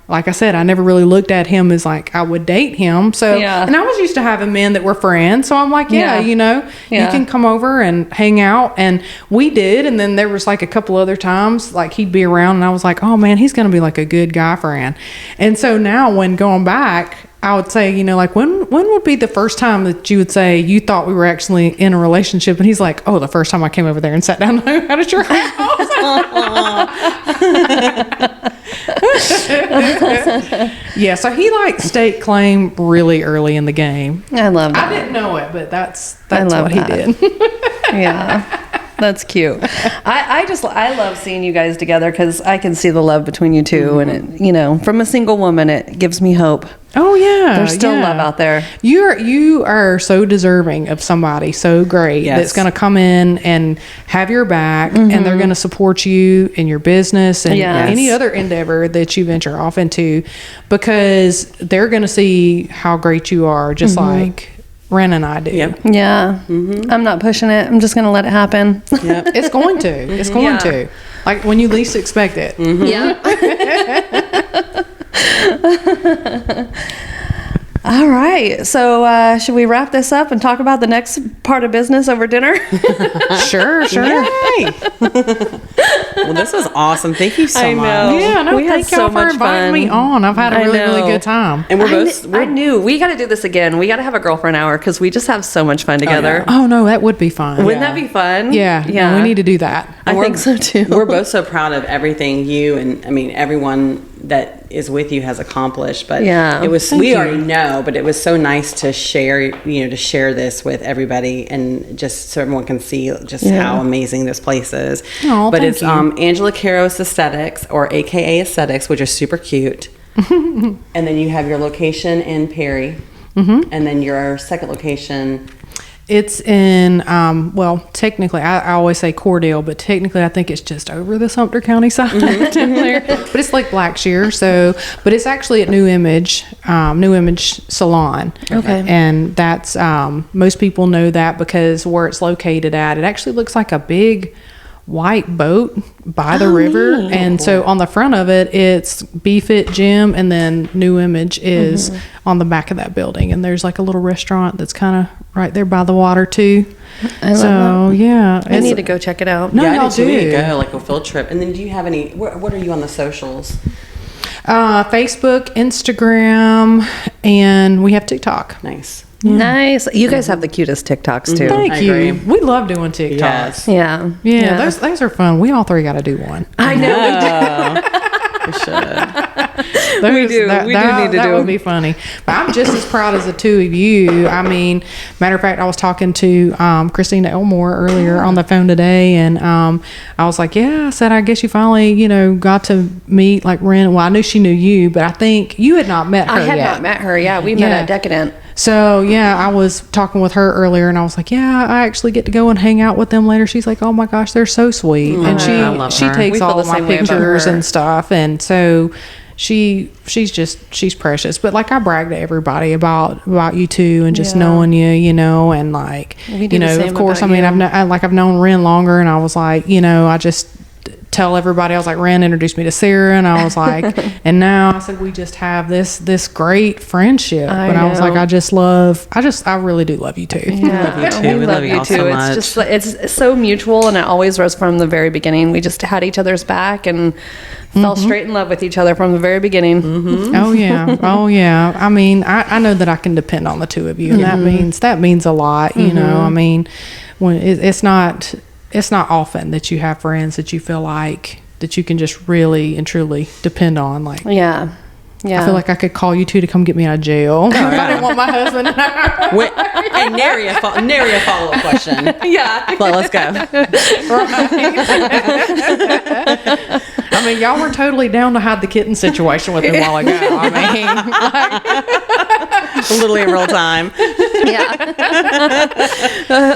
like I said, I never really looked at him as like I would date him. So, and I was used to having men that were friends. So I'm like, you can come over and hang out. And we did. And then there was like a couple other times like he'd be around and I was like, oh man, he's going to be like a good guy friend. And so now when going back, I would say, like when would be the first time that you would say you thought we were actually in a relationship? And he's like, oh, the first time I came over there and sat down at your house. Yeah, so he like staked claim really early in the game. I love that. I didn't know it, but that's what he did. Yeah. That's cute. I love seeing you guys together because I can see the love between you two, and it, from a single woman, it gives me hope. Oh yeah, there's still love out there. You are so deserving of somebody so great that's going to come in and have your back, and they're going to support you in your business and any other endeavor that you venture off into, because they're going to see how great you are, just like Ren and I do. Yep. Yeah. I'm not pushing it. I'm just going to let it happen. Yep. It's going to. It's going to. Like when you least expect it. Yeah. All right. So should we wrap this up and talk about the next part of business over dinner? Sure. Yay. Well, this was awesome. Thank you so much. Yeah, no, thank y'all for inviting me on. I've had a really good time. And I knew we got to do this again. We got to have a girlfriend hour because we just have so much fun together. Oh no, that would be fun. Wouldn't that be fun? Yeah. No, we need to do that. I think so too. We're both so proud of everything you and everyone that is with you has accomplished. But Yeah. it was, Thank we you. already know, but it was so nice to share, to share this with everybody and just so everyone can see just how amazing this place is. Oh, but thank it's you. Angela Caros Aesthetics, or A.K.A. Aesthetics, which is super cute. And then you have your location in Perry. And then your second location. It's in, technically, I always say Cordell, but technically I think it's just over the Sumter County side down there. But it's like Blackshear, but it's actually at New Image Salon. Okay. And that's, most people know that because where it's located at, it actually looks like a big white boat by the river. Neat. And so on the front of it, it's BFit Gym, and then New Image is on the back of that building. And there's like a little restaurant that's kind of right there by the water too. I love that. Yeah. I need to go check it out. No, Yeah, I y'all need to do. go, like a field trip. And then do you have any, what are you on the socials? Facebook, Instagram, and we have TikTok. Nice. Nice. You guys have the cutest TikToks too. Thank I you. agree. We love doing TikToks. Yes. Yeah. Yeah, those are fun. We all three got to do one. I know. We should. We do. We do need to that do would them. be funny. But I'm just as proud as the two of you. I mean, matter of fact, I was talking to Christina Elmore earlier on the phone today, and I was like, yeah, I said, I guess you finally, got to meet like Ren. Well, I knew she knew you, but I think you had not met her I had yet. not met her. Yeah, we met at Decadent. So yeah, I was talking with her earlier, and I was like, yeah, I actually get to go and hang out with them later. She's like, oh my gosh, they're so sweet, and I love she her. takes We feel all the of my same way about pictures her. and stuff, and so she's precious. But like I brag to everybody about you two and just Yeah. knowing you, and like We do the same of course, I about mean, you. I've known Ren longer, and I was like, I just tell everybody, I was like, Ren introduced me to Sarah, and I was like, and now I said we just have this great friendship. I But I was like, know. I really do love you too. Yeah, you too. We love you all so much. It's just it's so mutual, and it always was from the very beginning. We just had each other's back and fell straight in love with each other from the very beginning. Oh yeah. I mean, I know that I can depend on the two of you, and that means a lot. I mean, when it's not often that you have friends that you feel like that you can just really and truly depend on. Like, Yeah. I feel like I could call you two to come get me out of jail. If I didn't want my husband. Wait, and nary a follow-up question. Yeah. But let's go. I mean, y'all were totally down to hide the kitten situation with me a while ago. I mean, Literally in real time. Yeah.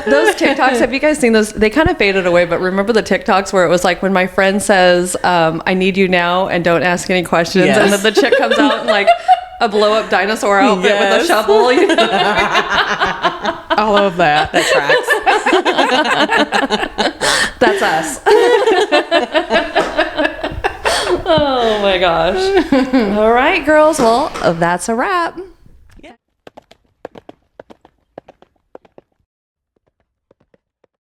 Those TikToks, have you guys seen those? They kind of faded away, but remember the TikToks where it was like when my friend says, I need you now and don't ask any questions. Yes. And then the chick comes out in like a blow up dinosaur outfit with a Yes. shovel. I love that. That tracks. That's us. Oh my gosh. All right, girls. Well, that's a wrap.